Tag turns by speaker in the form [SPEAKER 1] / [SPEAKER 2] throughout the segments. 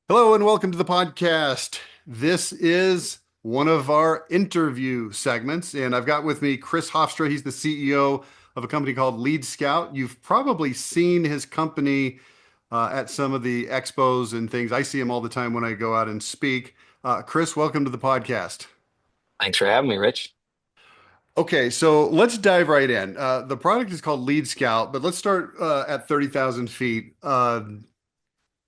[SPEAKER 1] Hello and welcome to the podcast. This is one of our interview segments, and I've got with me Chris Hofstra. He's the CEO of a company called Lead Scout. You've probably seen his company at some of the expos and things. I see him all the time when I go out and speak. Chris, welcome to the podcast.
[SPEAKER 2] Thanks for having me, Rich.
[SPEAKER 1] Okay, so let's dive right in. The product is called Lead Scout, but let's start at 30,000 feet.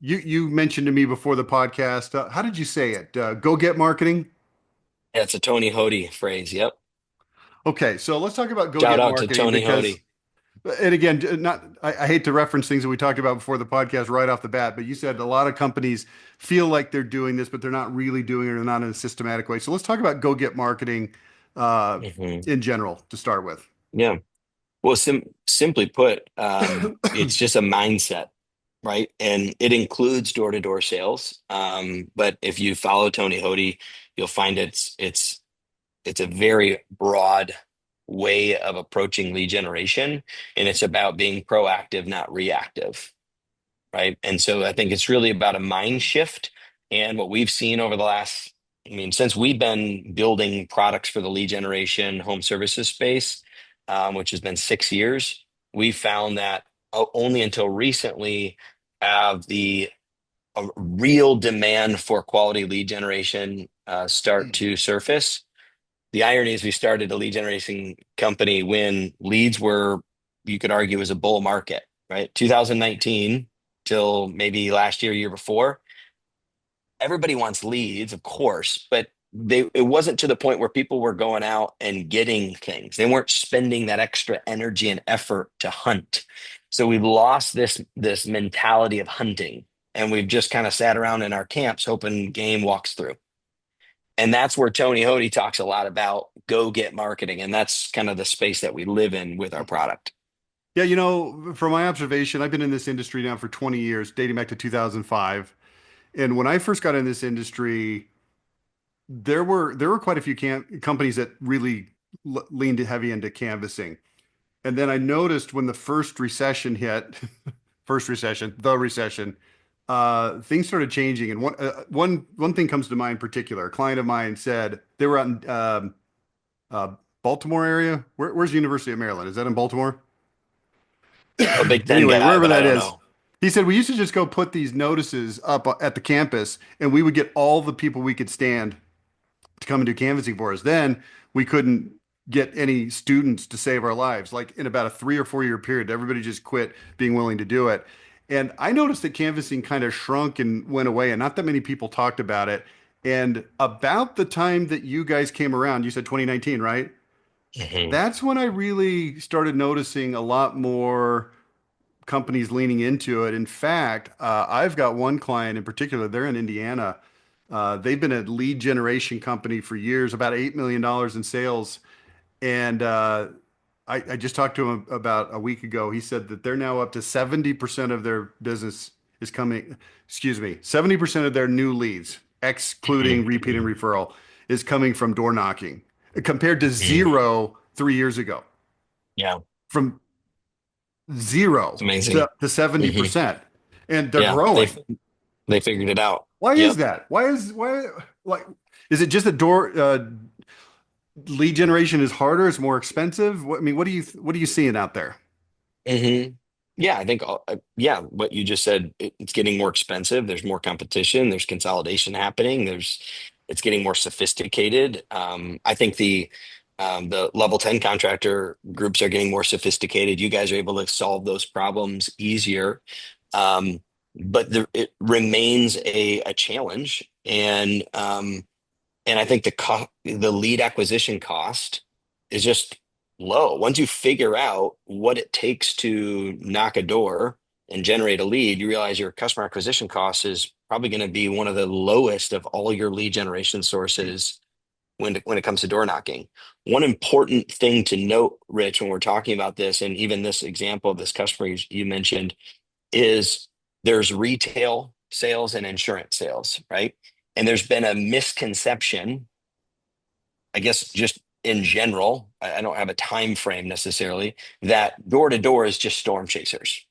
[SPEAKER 1] You mentioned to me before the podcast. How did you say it? Go get marketing.
[SPEAKER 2] Yeah, it's a Tony Hody phrase. Yep.
[SPEAKER 1] Okay, so let's talk about go
[SPEAKER 2] Shout
[SPEAKER 1] get
[SPEAKER 2] out to
[SPEAKER 1] marketing
[SPEAKER 2] Tony
[SPEAKER 1] because,
[SPEAKER 2] Hody.
[SPEAKER 1] and again, not I hate to reference things that we talked about before the podcast right off the bat, but you said a lot of companies feel like they're doing this, but they're not really doing it or not in a systematic way. So let's talk about go get marketing uh,
[SPEAKER 2] Hmm.
[SPEAKER 1] in general to start with.
[SPEAKER 2] Yeah. Well, simply put, it's just a mindset, right? And it includes door-to-door sales. But if you follow Tony Hody, you'll find it's a very broad way of approaching lead generation, and it's about being proactive, not reactive. Right? And so I think it's really about a mind shift. And what we've seen over the last, since we've been building products for the lead generation home services space, which has been 6 years, we found that only until recently have the a real demand for quality lead generation start to surface. The irony is we started a lead generation company when leads were, you could argue, was a bull market, right? 2019 till maybe last year before. Everybody wants leads, of course, but it wasn't to the point where people were going out and getting things. They weren't spending that extra energy and effort to hunt. So we've lost this mentality of hunting, and we've just kind of sat around in our camps hoping game walks through. And that's where Tony Hody talks a lot about go get marketing. And that's kind of the space that we live in with our product.
[SPEAKER 1] Yeah, from my observation, I've been in this industry now for 20 years, dating back to 2005. And when I first got in this industry, there were quite a few companies that really leaned heavy into canvassing. And then I noticed when the first recession hit, the recession, things started changing. And one thing comes to mind in particular. A client of mine said they were out in uh, Baltimore area. Where's the University of Maryland? Is that in Baltimore?
[SPEAKER 2] I'm a Big Ten
[SPEAKER 1] Anyway,
[SPEAKER 2] guy,
[SPEAKER 1] wherever
[SPEAKER 2] but I
[SPEAKER 1] that
[SPEAKER 2] don't
[SPEAKER 1] is.
[SPEAKER 2] know.
[SPEAKER 1] He said we used to just go put these notices up at the campus, and we would get all the people we could stand to come and do canvassing for us. Then we couldn't get any students to save our lives. Like in about a 3 or 4 year period, everybody just quit being willing to do it. And I noticed that canvassing kind of shrunk and went away, and not that many people talked about it. And about the time that you guys came around, you said 2019, right?
[SPEAKER 2] Mhm.
[SPEAKER 1] That's when I really started noticing a lot more companies leaning into it. In fact, I've got one client in particular, they're in Indiana. They've been a lead generation company for years, about $8 million in sales. And I just talked to him about a week ago. He said that they're now up to 70% of their business is coming, excuse me, 70% of their new leads, excluding
[SPEAKER 2] Mhm.
[SPEAKER 1] repeat and
[SPEAKER 2] Mhm.
[SPEAKER 1] referral, is coming from door knocking compared to
[SPEAKER 2] Mhm.
[SPEAKER 1] zero 3 years ago.
[SPEAKER 2] Yeah,
[SPEAKER 1] From
[SPEAKER 2] it's
[SPEAKER 1] zero
[SPEAKER 2] amazing.
[SPEAKER 1] to
[SPEAKER 2] Hmm.
[SPEAKER 1] 70%. And they're
[SPEAKER 2] Yeah,
[SPEAKER 1] growing.
[SPEAKER 2] they figured it out.
[SPEAKER 1] Why is
[SPEAKER 2] Yep.
[SPEAKER 1] that? Why like is it just that door lead generation is harder, it's more expensive? I mean, what are you seeing out there?
[SPEAKER 2] Hmm. Yeah, I think, yeah, what you just said, it's getting more expensive. There's more competition. There's consolidation happening. It's getting more sophisticated. I think the level 10 contractor groups are getting more sophisticated. You guys are able to solve those problems easier. Um, but it remains a challenge. And I think the lead acquisition cost is just low. Once you figure out what it takes to knock a door and generate a lead, you realize your customer acquisition cost is probably going to be one of the lowest of all your lead generation sources when it comes to door knocking. One important thing to note, Rich, when we're talking about this, and even this example of this customer you mentioned, is there's retail sales and insurance sales, right? And there's been a misconception, I guess, just in general. I don't have a time frame necessarily, that door to door is just storm chasers.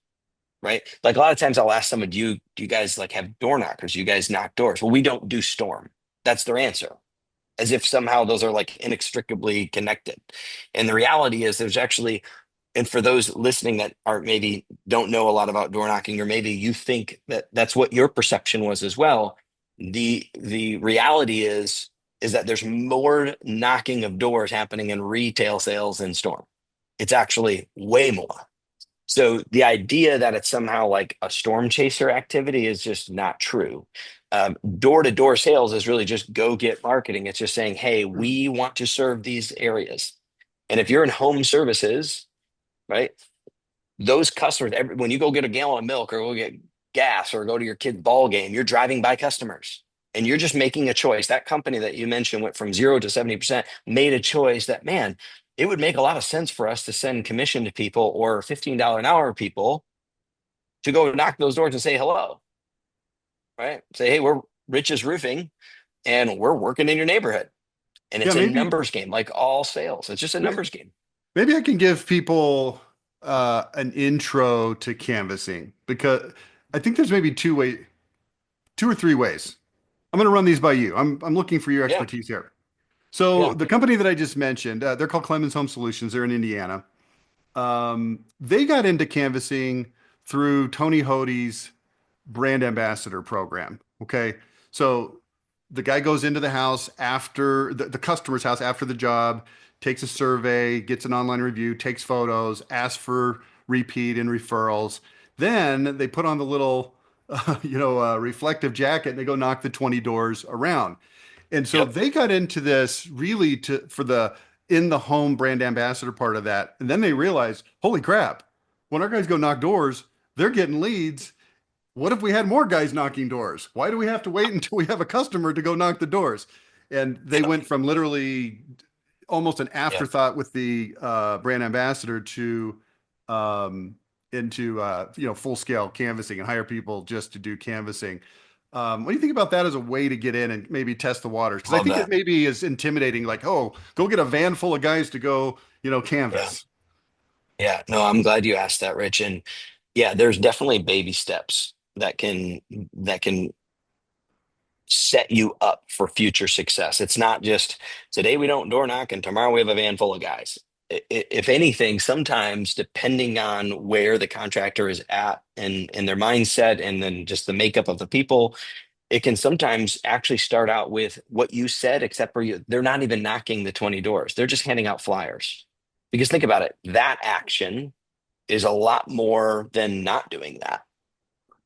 [SPEAKER 2] right? Like a lot of times I'll ask someone, do you guys like have door knockers? Do you guys knock doors? Well, we don't do storm. That's their answer, as if somehow those are like inextricably connected. And the reality is there's actually, and for those listening that are maybe don't know a lot about door knocking, or maybe you think that that's what your perception was as well, the reality is that there's more knocking of doors happening in retail sales than storm. It's actually way more. So the idea that it's somehow like a storm chaser activity is just not true. Door-to-door sales is really just go get marketing. It's just saying, hey, we want to serve these areas. And if you're in home services, right, those customers, when you go get a gallon of milk or go get gas or go to your kid's ball game, you're driving by customers and you're just making a choice. That company that you mentioned went from 0 to 70%, made a choice that, man, it would make a lot of sense for us to send commission to people or $15 an hour people to go knock those doors and say hello, right? Say, hey, we're Rich's Roofing and we're working in your neighborhood. And
[SPEAKER 1] Yeah,
[SPEAKER 2] it's a numbers game, like all sales. It's just a
[SPEAKER 1] may-
[SPEAKER 2] numbers game.
[SPEAKER 1] maybe I can give people an intro to canvassing because I think there's maybe two or three ways. I'm going to run these by you. I'm looking for your
[SPEAKER 2] Yeah,
[SPEAKER 1] expertise here. So
[SPEAKER 2] yeah,
[SPEAKER 1] the company that I just mentioned, they're called Clemens Home Solutions. They're in Indiana. They got into canvassing through Tony Hody's brand ambassador program. Okay. So the guy goes into the house after the customer's house after the job, takes a survey, gets an online review, takes photos, asks for repeat and referrals. Then they put on the little, reflective jacket and they go knock the 20 doors around. And so
[SPEAKER 2] yep,
[SPEAKER 1] they got into this really for the in the home brand ambassador part of that. And then they realized, holy crap, when our guys go knock doors, they're getting leads. What if we had more guys knocking doors? Why do we have to wait until we have a customer to go knock the doors? And they
[SPEAKER 2] yep,
[SPEAKER 1] went from literally almost an
[SPEAKER 2] yep.
[SPEAKER 1] afterthought with the brand ambassador to um, into full scale canvassing and hire people just to do canvassing. What do you think about that as a way to get in and maybe test the waters? Because I
[SPEAKER 2] Love
[SPEAKER 1] think it
[SPEAKER 2] that.
[SPEAKER 1] maybe is intimidating, like, oh, go get a van full of guys to go,
[SPEAKER 2] Yeah.
[SPEAKER 1] canvass.
[SPEAKER 2] Yeah, no, I'm glad you asked that, Rich. And yeah, there's definitely baby steps that can set you up for future success. It's not just today we don't door knock and tomorrow we have a van full of guys. If anything, sometimes depending on where the contractor is at and their mindset and then just the makeup of the people, it can sometimes actually start out with what you said, except for they're not even knocking the 20 doors. They're just handing out flyers. Because think about it, that action is a lot more than not doing that,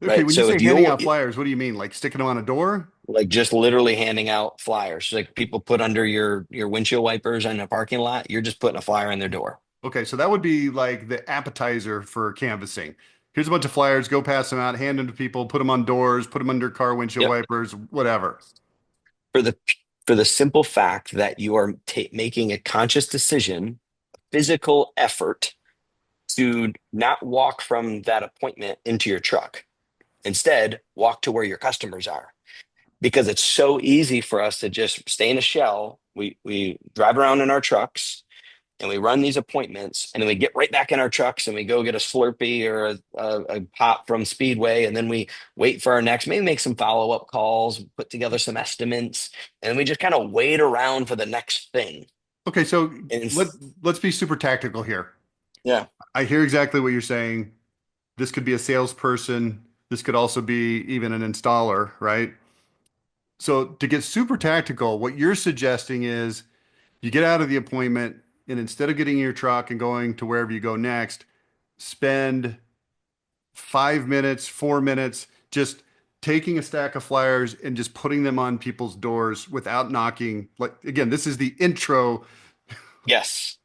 [SPEAKER 1] Okay,
[SPEAKER 2] right?
[SPEAKER 1] when you
[SPEAKER 2] So
[SPEAKER 1] say
[SPEAKER 2] if
[SPEAKER 1] handing
[SPEAKER 2] you
[SPEAKER 1] out flyers, what do you mean? Like sticking them on a door?
[SPEAKER 2] like just literally handing out flyers, like people put under your windshield wipers in a parking lot, you're just putting a flyer in their door.
[SPEAKER 1] Okay, so that would be like the appetizer for canvassing. Here's a bunch of flyers, go pass them out, hand them to people, put them on doors, put them under car windshield
[SPEAKER 2] Yep.
[SPEAKER 1] wipers, whatever.
[SPEAKER 2] For the for the simple fact that you are making a conscious decision, physical effort to not walk from that appointment into your truck. Instead, walk to where your customers are. Because it's so easy for us to just stay in a shell. We drive around in our trucks and we run these appointments and then we get right back in our trucks and we go get a Slurpee or a pop from Speedway and then we wait for our next, maybe make some follow-up calls, put together some estimates, and we just kind of wait around for the next thing.
[SPEAKER 1] Okay, so
[SPEAKER 2] And
[SPEAKER 1] let let's be super tactical here.
[SPEAKER 2] yeah,
[SPEAKER 1] I hear exactly what you're saying. This could be a salesperson. This could also be even an installer, right? So to get super tactical, what you're suggesting is you get out of the appointment and instead of getting in your truck and going to wherever you go next, spend 5 minutes, 4 minutes, just taking a stack of flyers and just putting them on people's doors without knocking. Like again, this is the
[SPEAKER 2] yes,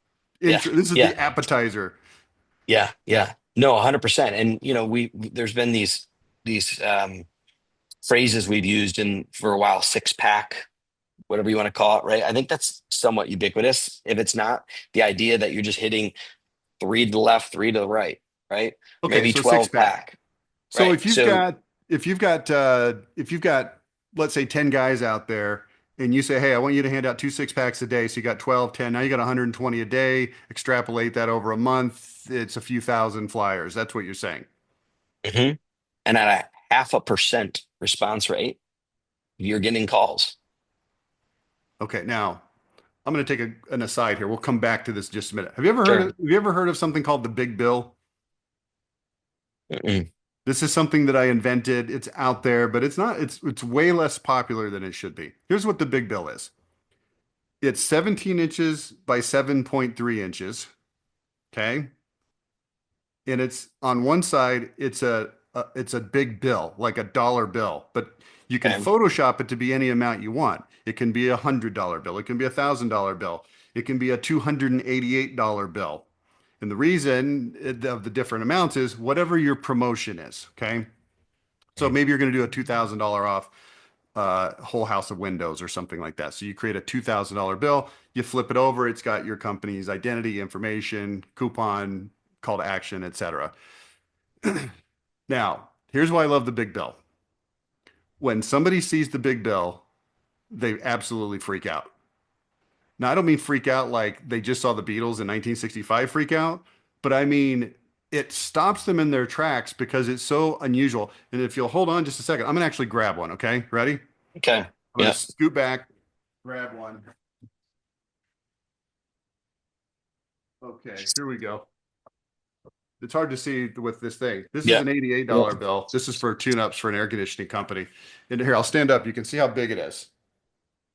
[SPEAKER 2] yeah,
[SPEAKER 1] intro. This is
[SPEAKER 2] yeah,
[SPEAKER 1] the appetizer.
[SPEAKER 2] yeah, yeah. No, 100%. And there's been these phrases we've used in for a while, six pack, whatever you want to call it, right? I think that's somewhat ubiquitous. If it's not, the idea that you're just hitting three to the left, three to the right, right? Or
[SPEAKER 1] Okay,
[SPEAKER 2] maybe
[SPEAKER 1] so six
[SPEAKER 2] 12
[SPEAKER 1] pack.
[SPEAKER 2] pack,
[SPEAKER 1] So
[SPEAKER 2] right?
[SPEAKER 1] if you've
[SPEAKER 2] So
[SPEAKER 1] got if you've got let's say 10 guys out there and you say, "Hey, I want you to hand out two six packs a day." So you got 12, 10. Now you got 120 a day. Extrapolate that over a month, it's a few thousand flyers. That's what you're saying.
[SPEAKER 2] hmm And at a 0.5% response rate, you're getting calls.
[SPEAKER 1] Okay, now I'm going to take an aside here. We'll come back to this in just a minute.
[SPEAKER 2] Sure.
[SPEAKER 1] Have you ever heard of something called the big bill?
[SPEAKER 2] Mm-mm.
[SPEAKER 1] This is something that I invented. It's out there, but it's way less popular than it should be. Here's what the big bill is. It's 17 inches by 7.3 inches. Okay. And it's on one side, it's a big bill, like a dollar bill, but you can
[SPEAKER 2] Okay.
[SPEAKER 1] Photoshop it to be any amount you want. It can be $100 bill. It can be $1,000 bill. It can be a $288 bill. And the reason of the different amounts is whatever your promotion is. Okay. So maybe you're going to do a $2,000 off whole house of windows or something like that. So you create a $2,000 bill, you flip it over, it's got your company's identity information, coupon, call to action, etc. Now, here's why I love the big bill. When somebody sees the big bill, they absolutely freak out. Now, I don't mean freak out like they just saw the Beatles in 1965 freak out, but I mean it stops them in their tracks because it's so unusual. And if you'll hold on just a second, I'm gonna actually grab one, okay? Ready?
[SPEAKER 2] Okay.
[SPEAKER 1] I'm gonna
[SPEAKER 2] Yep.
[SPEAKER 1] scoot back, grab one. Okay, here we go. It's hard to see with this thing. This is an
[SPEAKER 2] Yep.
[SPEAKER 1] $88
[SPEAKER 2] Yep.
[SPEAKER 1] bill. This is for tune-ups for an air conditioning company. And here, I'll stand up. You can see how big it is.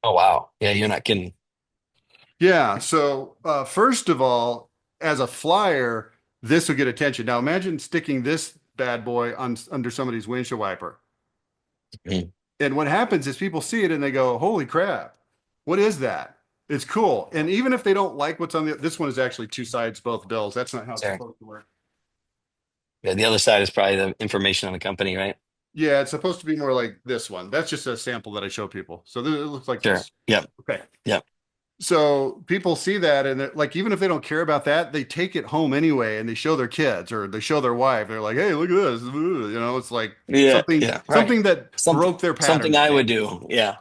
[SPEAKER 2] Oh, wow. Yeah, you're not kidding.
[SPEAKER 1] Yeah. So, first of all, as a flyer, this will get attention. Now, imagine sticking this bad boy on under somebody's windshield wiper.
[SPEAKER 2] Mhm.
[SPEAKER 1] And what happens is people see it and they go, "Holy crap, what is that?" It's cool. And even if they don't like what's on this one is actually two sides, both bills. That's not how it's
[SPEAKER 2] Sorry.
[SPEAKER 1] supposed to work.
[SPEAKER 2] Yeah, the other side is probably the information on the company, right?
[SPEAKER 1] Yeah, it's supposed to be more like this one. That's just a sample that I show people. So it looks like
[SPEAKER 2] Sure.
[SPEAKER 1] this.
[SPEAKER 2] Yep.
[SPEAKER 1] Okay.
[SPEAKER 2] Yep.
[SPEAKER 1] So people see that and like even if they don't care about that, they take it home anyway and they show their kids or they show their wife. They're like, "Hey, look at this." You know, it's like
[SPEAKER 2] Yeah. Yeah. Right.
[SPEAKER 1] something that
[SPEAKER 2] Something
[SPEAKER 1] broke their
[SPEAKER 2] something
[SPEAKER 1] pattern
[SPEAKER 2] I
[SPEAKER 1] today.
[SPEAKER 2] would do. Yeah.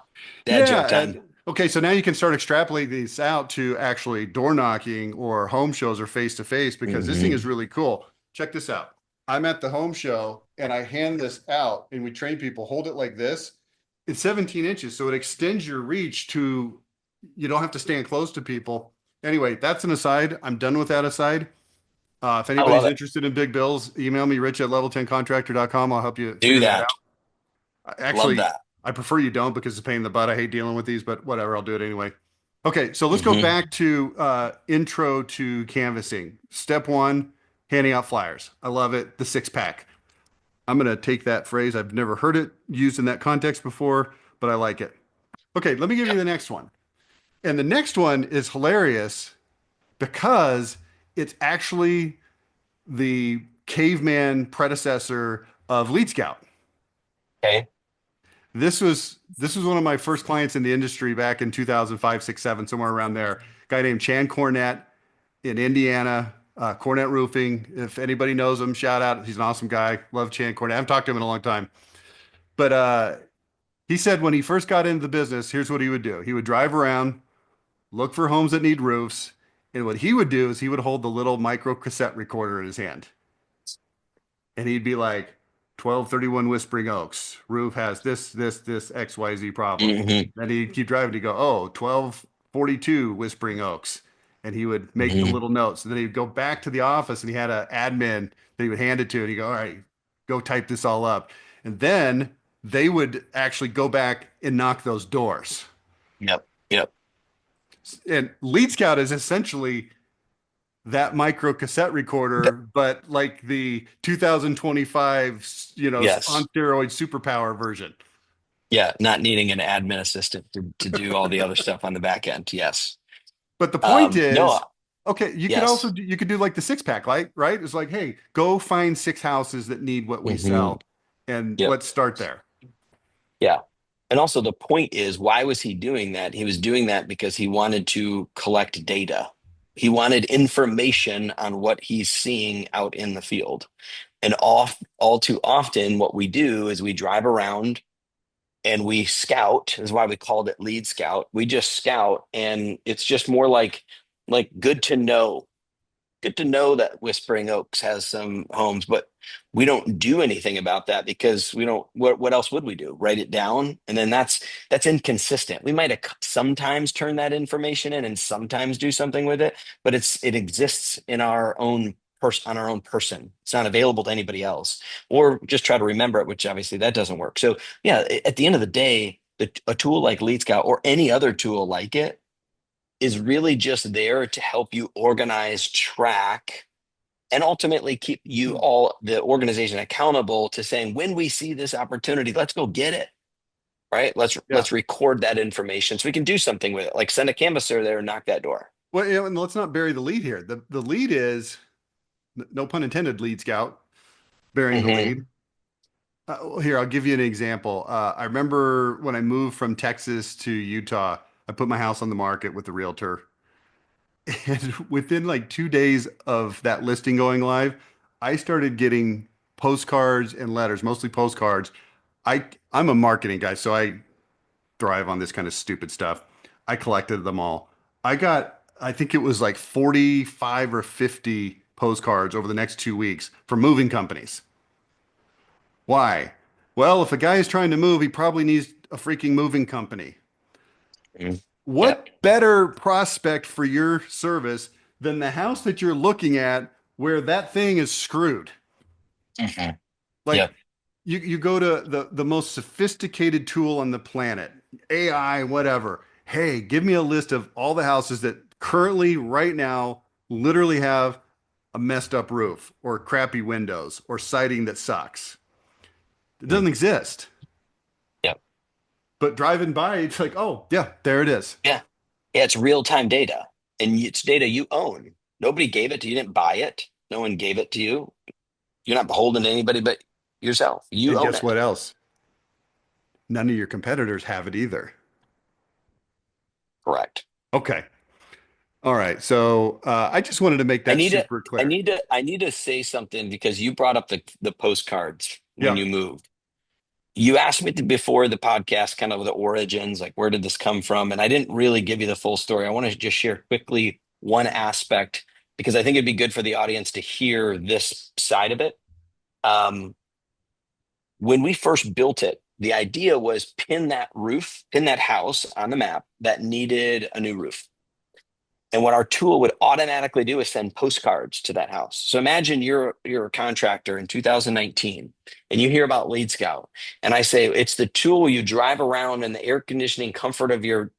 [SPEAKER 2] Dad joke
[SPEAKER 1] Yeah,
[SPEAKER 2] time.
[SPEAKER 1] and okay, so now you can start extrapolating these out to actually door knocking or home shows or face to face because this thing is
[SPEAKER 2] Hmm
[SPEAKER 1] really cool. Check this out. I'm at the home show and I hand this out and we train people hold it like this. It's 17 inches, so it extends your reach to you don't have to stand close to people. Anyway, that's an aside. I'm done with that aside. If
[SPEAKER 2] I love
[SPEAKER 1] anybody's
[SPEAKER 2] it.
[SPEAKER 1] interested in big bills, email me rich at level10contractor.com. I'll help you
[SPEAKER 2] Do
[SPEAKER 1] figure that
[SPEAKER 2] that.
[SPEAKER 1] out.
[SPEAKER 2] Love
[SPEAKER 1] Actually,
[SPEAKER 2] that.
[SPEAKER 1] I prefer you don't because it's a pain in the butt. I hate dealing with these, but whatever, I'll do it anyway. Okay, so let's go
[SPEAKER 2] Hmm
[SPEAKER 1] back to intro to canvassing. Step one, handing out flyers. I love it. The six pack. I'm going to take that phrase. I've never heard it used in that context before, but I like it. Okay, let me give you
[SPEAKER 2] Yep.
[SPEAKER 1] the next one. And the next one is hilarious because it's actually the caveman predecessor of Lead Scout.
[SPEAKER 2] Okay.
[SPEAKER 1] This was one of my first clients in the industry back in 2005, 6, 7, somewhere around there. A guy named Chan Cornett in Indiana, Cornett Roofing. If anybody knows him, shout out. He's an awesome guy. Love Chan Cornett. I haven't talked to him in a long time. But he said when he first got into the business, here's what he would do. He would drive around, look for homes that need roofs, and what he would do is he would hold the little micro cassette recorder in his hand. And he'd be like 1231 Whispering Oaks. Roof has this XYZ problem.
[SPEAKER 2] hmm
[SPEAKER 1] Then he'd keep driving. He'd go, oh, 1242 Whispering Oaks. And he would make the
[SPEAKER 2] hmm
[SPEAKER 1] little notes. And then he'd go back to the office and he had an admin that he would hand it to. And he'd go, all right, go type this all up. And then they would actually go back and knock those doors.
[SPEAKER 2] Yep. Yep.
[SPEAKER 1] And Lead Scout is essentially that micro cassette recorder,
[SPEAKER 2] Th-
[SPEAKER 1] but like the 2025, on
[SPEAKER 2] yes.
[SPEAKER 1] steroid superpower version.
[SPEAKER 2] Yeah. Not needing an admin assistant to do all the other stuff on the back end. Yes.
[SPEAKER 1] But the point
[SPEAKER 2] No.
[SPEAKER 1] is, okay,
[SPEAKER 2] Yes.
[SPEAKER 1] you could do like the six pack, right? It's like, hey, go find six houses that need what we
[SPEAKER 2] hmm
[SPEAKER 1] sell, and
[SPEAKER 2] Yep.
[SPEAKER 1] let's start there.
[SPEAKER 2] Yeah. And also the point is, why was he doing that? He was doing that because he wanted to collect data. He wanted information on what he's seeing out in the field. And all too often, what we do is we drive around and we scout. This is why we called it lead scout. We just scout, and it's just more like good to know. good to know that Whispering Oaks has some homes, but we don't do anything about that because we don't. What else would we do? Write it down, and then that's inconsistent. We might have sometimes turn that information in and sometimes do something with it, but it exists in our own person on our own person. It's not available to anybody else, or just try to remember it, which obviously that doesn't work. So yeah, at the end of the day, a tool like Lead Scout or any other tool like it is really just there to help you organize, track, and ultimately keep you all the organization accountable to saying when we see this opportunity, let's go get it. Right?
[SPEAKER 1] Yeah.
[SPEAKER 2] Let's record that information so we can do something with it. Like send a canvasser there and knock that door.
[SPEAKER 1] Well, and let's not bury the lead here. The lead is, no pun intended, lead scout, burying the
[SPEAKER 2] Hmm.
[SPEAKER 1] lead. Here, I'll give you an example. I remember when I moved from Texas to Utah, I put my house on the market with the realtor. And within like 2 days of that listing going live, I started getting postcards and letters, mostly postcards. I'm a marketing guy, so I thrive on this kind of stupid stuff. I collected them all. I think it was like 45 or 50 postcards over the next 2 weeks from moving companies. Why? Well, if a guy is trying to move, he probably needs a freaking moving company.
[SPEAKER 2] Hmm. Yep.
[SPEAKER 1] What better prospect for your service than the house that you're looking at where that thing is screwed?
[SPEAKER 2] Hmm.
[SPEAKER 1] Like
[SPEAKER 2] Yep.
[SPEAKER 1] you go to the most sophisticated tool on the planet, AI, whatever. Hey, give me a list of all the houses that currently, right now, literally have a messed up roof or crappy windows or siding that sucks. It
[SPEAKER 2] Mhm.
[SPEAKER 1] doesn't exist.
[SPEAKER 2] Yep.
[SPEAKER 1] But driving by, it's like, oh, yeah, there it is.
[SPEAKER 2] Yeah. Yeah. It's real time data and it's data you own. Nobody gave it to you. You didn't buy it. No one gave it to you. You're not beholden to anybody but yourself. You
[SPEAKER 1] And
[SPEAKER 2] own
[SPEAKER 1] guess
[SPEAKER 2] it.
[SPEAKER 1] what else? None of your competitors have it either.
[SPEAKER 2] Correct.
[SPEAKER 1] Okay. All right. So I just wanted to make
[SPEAKER 2] I
[SPEAKER 1] that
[SPEAKER 2] need to
[SPEAKER 1] super clear.
[SPEAKER 2] I need to say something because you brought up the postcards when
[SPEAKER 1] Yeah.
[SPEAKER 2] you moved. You asked me before the podcast kind of the origins, like where did this come from? And I didn't really give you the full story. I want to just share quickly one aspect because I think it'd be good for the audience to hear this side of it. Um, when we first built it, the idea was pin that house on the map that needed a new roof. And what our tool would automatically do is send postcards to that house. So imagine you're a contractor in 2019 and you hear about Lead Scout. And I say it's the tool you drive around in the air conditioning comfort of your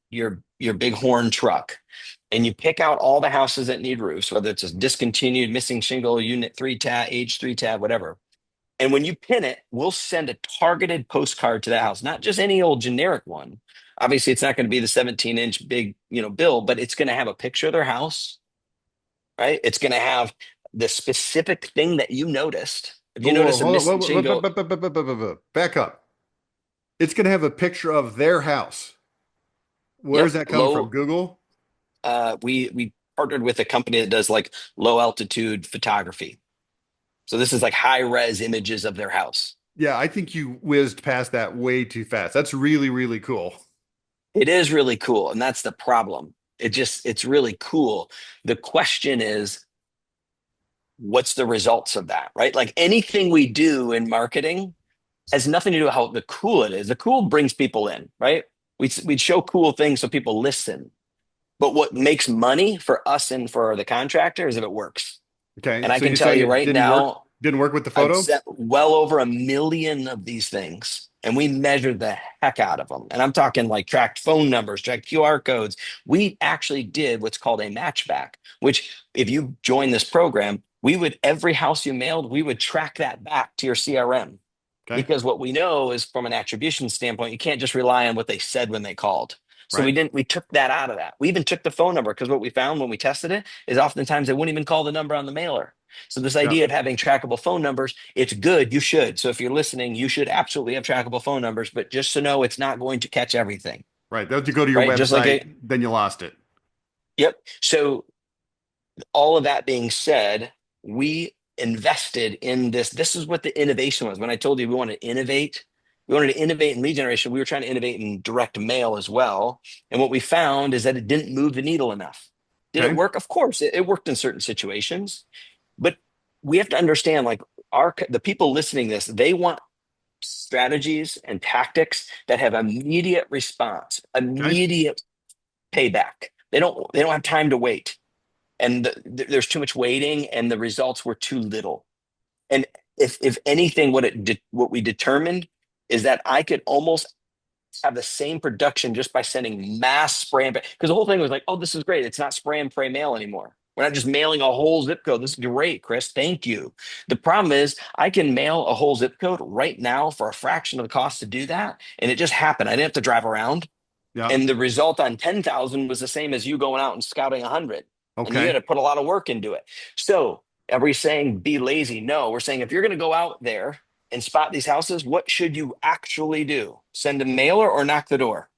[SPEAKER 2] big horn truck. And you pick out all the houses that need roofs, whether it's a discontinued, missing shingle, unit three tab, age three tab, whatever. And when you pin it, we'll send a targeted postcard to the house, not just any old generic one. Obviously, it's not going to be the 17-inch big, bill, but it's going to have a picture of their house, right? It's going to have the specific thing that you noticed. If you
[SPEAKER 1] Whoa,
[SPEAKER 2] notice a
[SPEAKER 1] hold on.
[SPEAKER 2] missing shingle,
[SPEAKER 1] Back up. It's going to have a picture of their house. Where's
[SPEAKER 2] yep,
[SPEAKER 1] that come from? Google?
[SPEAKER 2] we partnered with a company that does like low altitude photography. So this is like high res images of their house.
[SPEAKER 1] Yeah, I think you whizzed past that way too fast. That's really, really cool.
[SPEAKER 2] It is really cool, and that's the problem. It's really cool. The question is, what's the results of that, right? Like anything we do in marketing has nothing to do with how the cool it is. The cool brings people in, right? We'd show cool things so people listen. But what makes money for us and for the contractor is if it works.
[SPEAKER 1] Okay.
[SPEAKER 2] And I
[SPEAKER 1] So
[SPEAKER 2] can
[SPEAKER 1] you're
[SPEAKER 2] tell
[SPEAKER 1] saying
[SPEAKER 2] you
[SPEAKER 1] it
[SPEAKER 2] right
[SPEAKER 1] didn't work?
[SPEAKER 2] now,
[SPEAKER 1] Didn't work with the
[SPEAKER 2] I've
[SPEAKER 1] photo?
[SPEAKER 2] sent well over 1 million of these things, and we measured the heck out of them. And I'm talking like tracked phone numbers, tracked QR codes. We actually did what's called a matchback, which if you join this program, we would every house you mailed, we would track that back to your CRM.
[SPEAKER 1] Okay.
[SPEAKER 2] Because what we know is from an attribution standpoint, you can't just rely on what they said when they called. So
[SPEAKER 1] Right.
[SPEAKER 2] we took that out of that. We even took the phone number because what we found when we tested it is oftentimes they wouldn't even call the number on the mailer. So this
[SPEAKER 1] Yeah.
[SPEAKER 2] idea of having trackable phone numbers, it's good. You should. So if you're listening, you should absolutely have trackable phone numbers, but just to know it's not going to catch everything,
[SPEAKER 1] Right. That you go to your
[SPEAKER 2] right? Just like
[SPEAKER 1] website,
[SPEAKER 2] a,
[SPEAKER 1] then you lost it.
[SPEAKER 2] yep. So all of that being said, we invested in this. This is what the innovation was. When I told you we wanted to innovate in lead generation. We were trying to innovate in direct mail as well. And what we found is that it didn't move the needle enough. Did it
[SPEAKER 1] Okay.
[SPEAKER 2] work? Of course, it worked in certain situations, but we have to understand like the people listening to this, they want strategies and tactics that have immediate response,
[SPEAKER 1] Okay.
[SPEAKER 2] immediate payback. They don't have time to wait. And there's too much waiting and the results were too little. And if anything, what we determined is that I could almost have the same production just by sending mass spray and because the whole thing was like, oh, this is great. It's not spray and pray mail anymore. We're not just mailing a whole zip code. This is great, Chris. Thank you. The problem is I can mail a whole zip code right now for a fraction of the cost to do that. And it just happened. I didn't have to drive around.
[SPEAKER 1] Yeah.
[SPEAKER 2] And the result on 10,000 was the same as you going out and scouting 100. And you had
[SPEAKER 1] Okay.
[SPEAKER 2] to put a lot of work into it. So are we saying be lazy? No, we're saying if you're going to go out there and spot these houses, what should you actually do? Send a mailer or knock the door?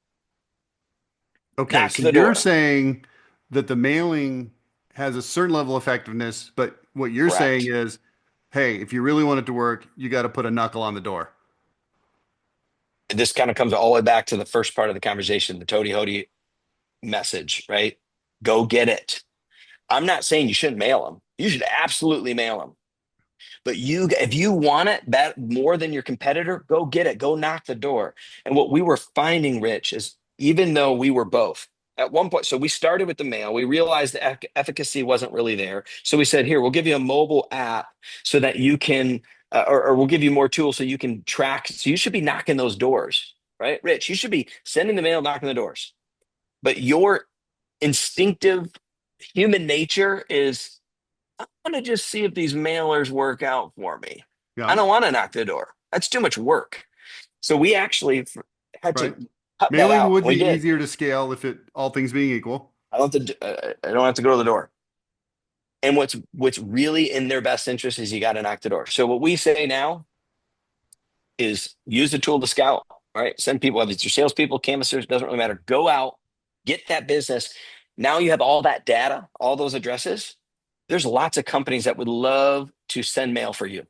[SPEAKER 1] Okay.
[SPEAKER 2] Knock
[SPEAKER 1] So
[SPEAKER 2] the
[SPEAKER 1] you're
[SPEAKER 2] door.
[SPEAKER 1] saying that the mailing has a certain level of effectiveness, but what you're saying
[SPEAKER 2] Correct.
[SPEAKER 1] is, hey, if you really want it to work, you got to put a knuckle on the door.
[SPEAKER 2] This kind of comes all the way back to the first part of the conversation, the toady hody message, right? Go get it. I'm not saying you shouldn't mail them. You should absolutely mail them. But if you want it that more than your competitor, go get it. Go knock the door. And what we were finding, Rich, is even though we were both at one point, so we started with the mail, we realized the efficacy wasn't really there. So we said, here, we'll give you a mobile app so that you can, or we'll give you more tools so you can track. So you should be knocking those doors, right? Rich, you should be sending the mail, knocking the doors. But your instinctive human nature is I want to just see if these mailers work out for me. I
[SPEAKER 1] Yeah.
[SPEAKER 2] don't want to knock the door. That's too much work. So we actually had to
[SPEAKER 1] Right.
[SPEAKER 2] cut that
[SPEAKER 1] Mailing
[SPEAKER 2] out.
[SPEAKER 1] would
[SPEAKER 2] We
[SPEAKER 1] be
[SPEAKER 2] did.
[SPEAKER 1] easier to scale if it all things being equal.
[SPEAKER 2] I don't have to go to the door. And what's really in their best interest is you got to knock the door. So what we say now is use the tool to scout. Right, send people, whether it's your salespeople, canvassers, doesn't really matter. Go out, get that business. Now you have all that data, all those addresses. There's lots of companies that would love to send mail for you.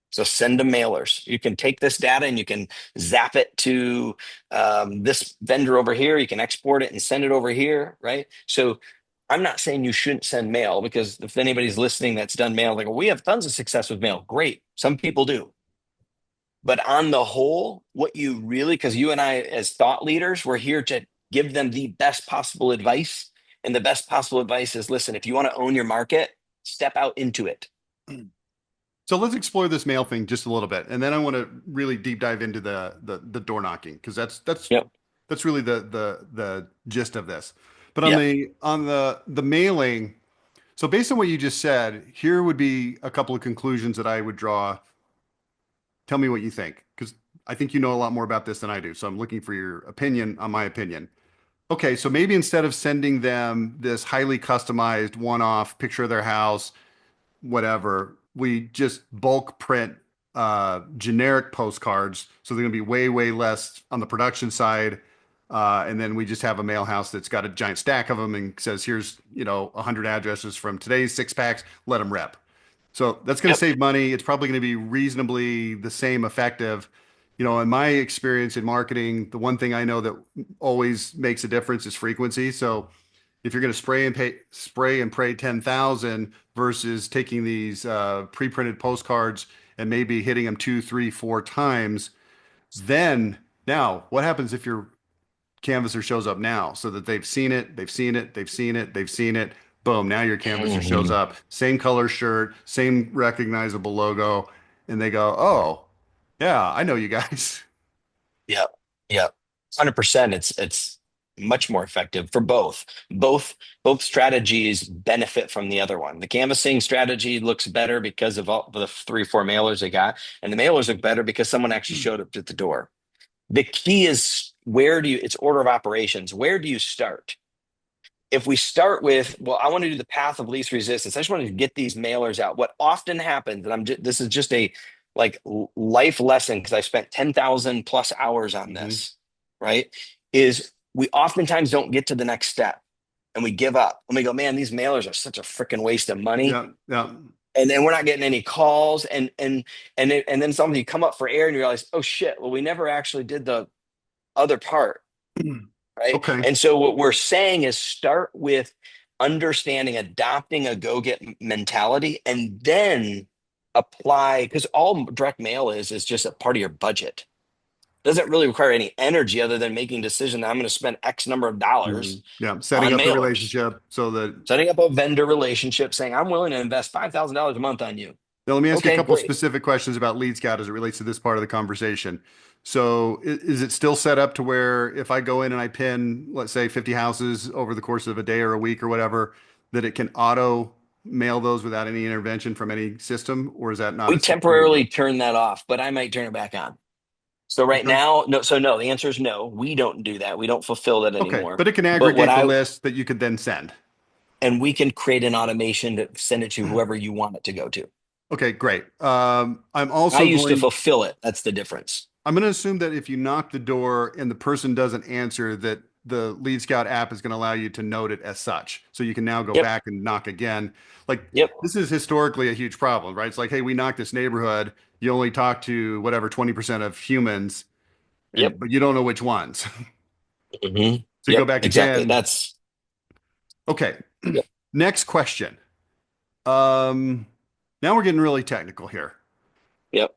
[SPEAKER 2] So send them mailers. You can take this data and you can zap it to this vendor over here. You can export it and send it over here, right? So I'm not saying you shouldn't send mail because if anybody's listening that's done mail, like, well, we have tons of success with mail. Great. Some people do. But on the whole, what you really, because you and I, as thought leaders, we're here to give them the best possible advice. And the best possible advice is listen, if you want to own your market, step out into it.
[SPEAKER 1] So let's explore this mail thing just a little bit, and then I want to really deep dive into the door knocking because
[SPEAKER 2] Yep.
[SPEAKER 1] that's really the gist of this. But on
[SPEAKER 2] Yep.
[SPEAKER 1] the mailing, so based on what you just said, here would be a couple of conclusions that I would draw. Tell me what you think, because I think you know a lot more about this than I do. So I'm looking for your opinion on my opinion. Okay, so maybe instead of sending them this highly customized one-off picture of their house, whatever, we just bulk print generic postcards. So they're going to be way, way less on the production side. And then we just have a mail house that's got a giant stack of them and says, here's, 100 addresses from today's six packs, let them rep. So that's going to
[SPEAKER 2] Yep.
[SPEAKER 1] save money. It's probably going to be reasonably the same effective. In my experience in marketing, the one thing I know that always makes a difference is frequency. So if you're going to spray and pray 10,000 versus taking these pre-printed postcards and maybe hitting them two, three, four times, then now what happens if your canvasser shows up now so that they've seen it, they've seen it, they've seen it, they've seen it. Boom, now your canvasser shows
[SPEAKER 2] Mhm.
[SPEAKER 1] up, same color shirt, same recognizable logo, and they go, "Oh, yeah, I know you guys."
[SPEAKER 2] Yep. Yep. 100%. It's much more effective for both. Both strategies benefit from the other one. The canvassing strategy looks better because of all the 3 or 4 mailers they got, and the mailers look better because someone actually showed up at the door. The key is it's order of operations. Where do you start? If we start with, well, I want to do the path of least resistance. I just want to get these mailers out. What often happens, and this is just a like life lesson because I spent 10,000 plus hours on
[SPEAKER 1] Hmm.
[SPEAKER 2] this, right? Is we oftentimes don't get to the next step and we give up and we go, man, these mailers are such a freaking waste of money.
[SPEAKER 1] Yeah, yeah.
[SPEAKER 2] And then we're not getting any calls and then something you come up for air and you realize, oh shit, well, we never actually did the other part, right?
[SPEAKER 1] Okay.
[SPEAKER 2] And so what we're saying is start with understanding, adopting a go get mentality, and then apply, because all direct mail is just a part of your budget. Doesn't really require any energy other than making a decision that I'm going to spend X number of dollars
[SPEAKER 1] Yeah, setting
[SPEAKER 2] on
[SPEAKER 1] up the
[SPEAKER 2] mailers,
[SPEAKER 1] relationship so that.
[SPEAKER 2] setting up a vendor relationship, saying I'm willing to invest $5,000 a month on you.
[SPEAKER 1] Now, let me ask you a
[SPEAKER 2] Okay,
[SPEAKER 1] couple
[SPEAKER 2] great.
[SPEAKER 1] specific questions about Lead Scout as it relates to this part of the conversation. So, is it still set up to where if I go in and I pin, let's say, 50 houses over the course of a day or a week or whatever, that it can auto mail those without any intervention from any system, or is that not
[SPEAKER 2] We
[SPEAKER 1] a capability?
[SPEAKER 2] temporarily turn that off, but I might turn it back on. So right
[SPEAKER 1] Okay.
[SPEAKER 2] now, no, so no, the answer is no. We don't do that. We don't fulfill that
[SPEAKER 1] Okay,
[SPEAKER 2] anymore.
[SPEAKER 1] but it can
[SPEAKER 2] But what
[SPEAKER 1] aggregate the
[SPEAKER 2] I
[SPEAKER 1] list that you could then send.
[SPEAKER 2] and we can create an automation to send it to whoever you want it to go to.
[SPEAKER 1] Okay, great. I'm
[SPEAKER 2] I
[SPEAKER 1] also
[SPEAKER 2] used to
[SPEAKER 1] going.
[SPEAKER 2] fulfill it. That's the difference.
[SPEAKER 1] I'm going to assume that if you knock the door and the person doesn't answer, that the Lead Scout app is going to allow you to note it as such. So you can now go
[SPEAKER 2] Yep.
[SPEAKER 1] back and knock again. Like
[SPEAKER 2] Yep.
[SPEAKER 1] this is historically a huge problem, right? It's like, hey, we knocked this neighborhood. You only talk to whatever 20% of humans,
[SPEAKER 2] Yep.
[SPEAKER 1] and but you don't know which ones.
[SPEAKER 2] Hmm.
[SPEAKER 1] So you go
[SPEAKER 2] Yep.
[SPEAKER 1] back
[SPEAKER 2] Exactly.
[SPEAKER 1] again.
[SPEAKER 2] That's
[SPEAKER 1] Okay.
[SPEAKER 2] yep.
[SPEAKER 1] Next question. Um, Now we're getting really technical here.
[SPEAKER 2] Yep.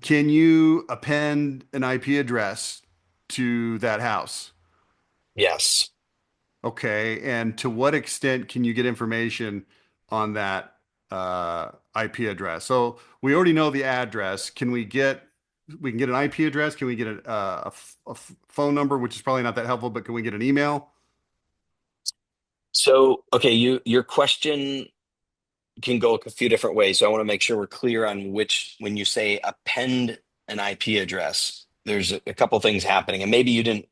[SPEAKER 1] Can you append an IP address to that house?
[SPEAKER 2] Yes.
[SPEAKER 1] Okay, and to what extent can you get information on that IP address? So we already know the address. We can get an IP address? Can we get a phone number, which is probably not that helpful, but can we get an email?
[SPEAKER 2] So, okay, your question can go a few different ways. So I want to make sure we're clear on which, when you say append an IP address, there's a couple things happening. And maybe you didn't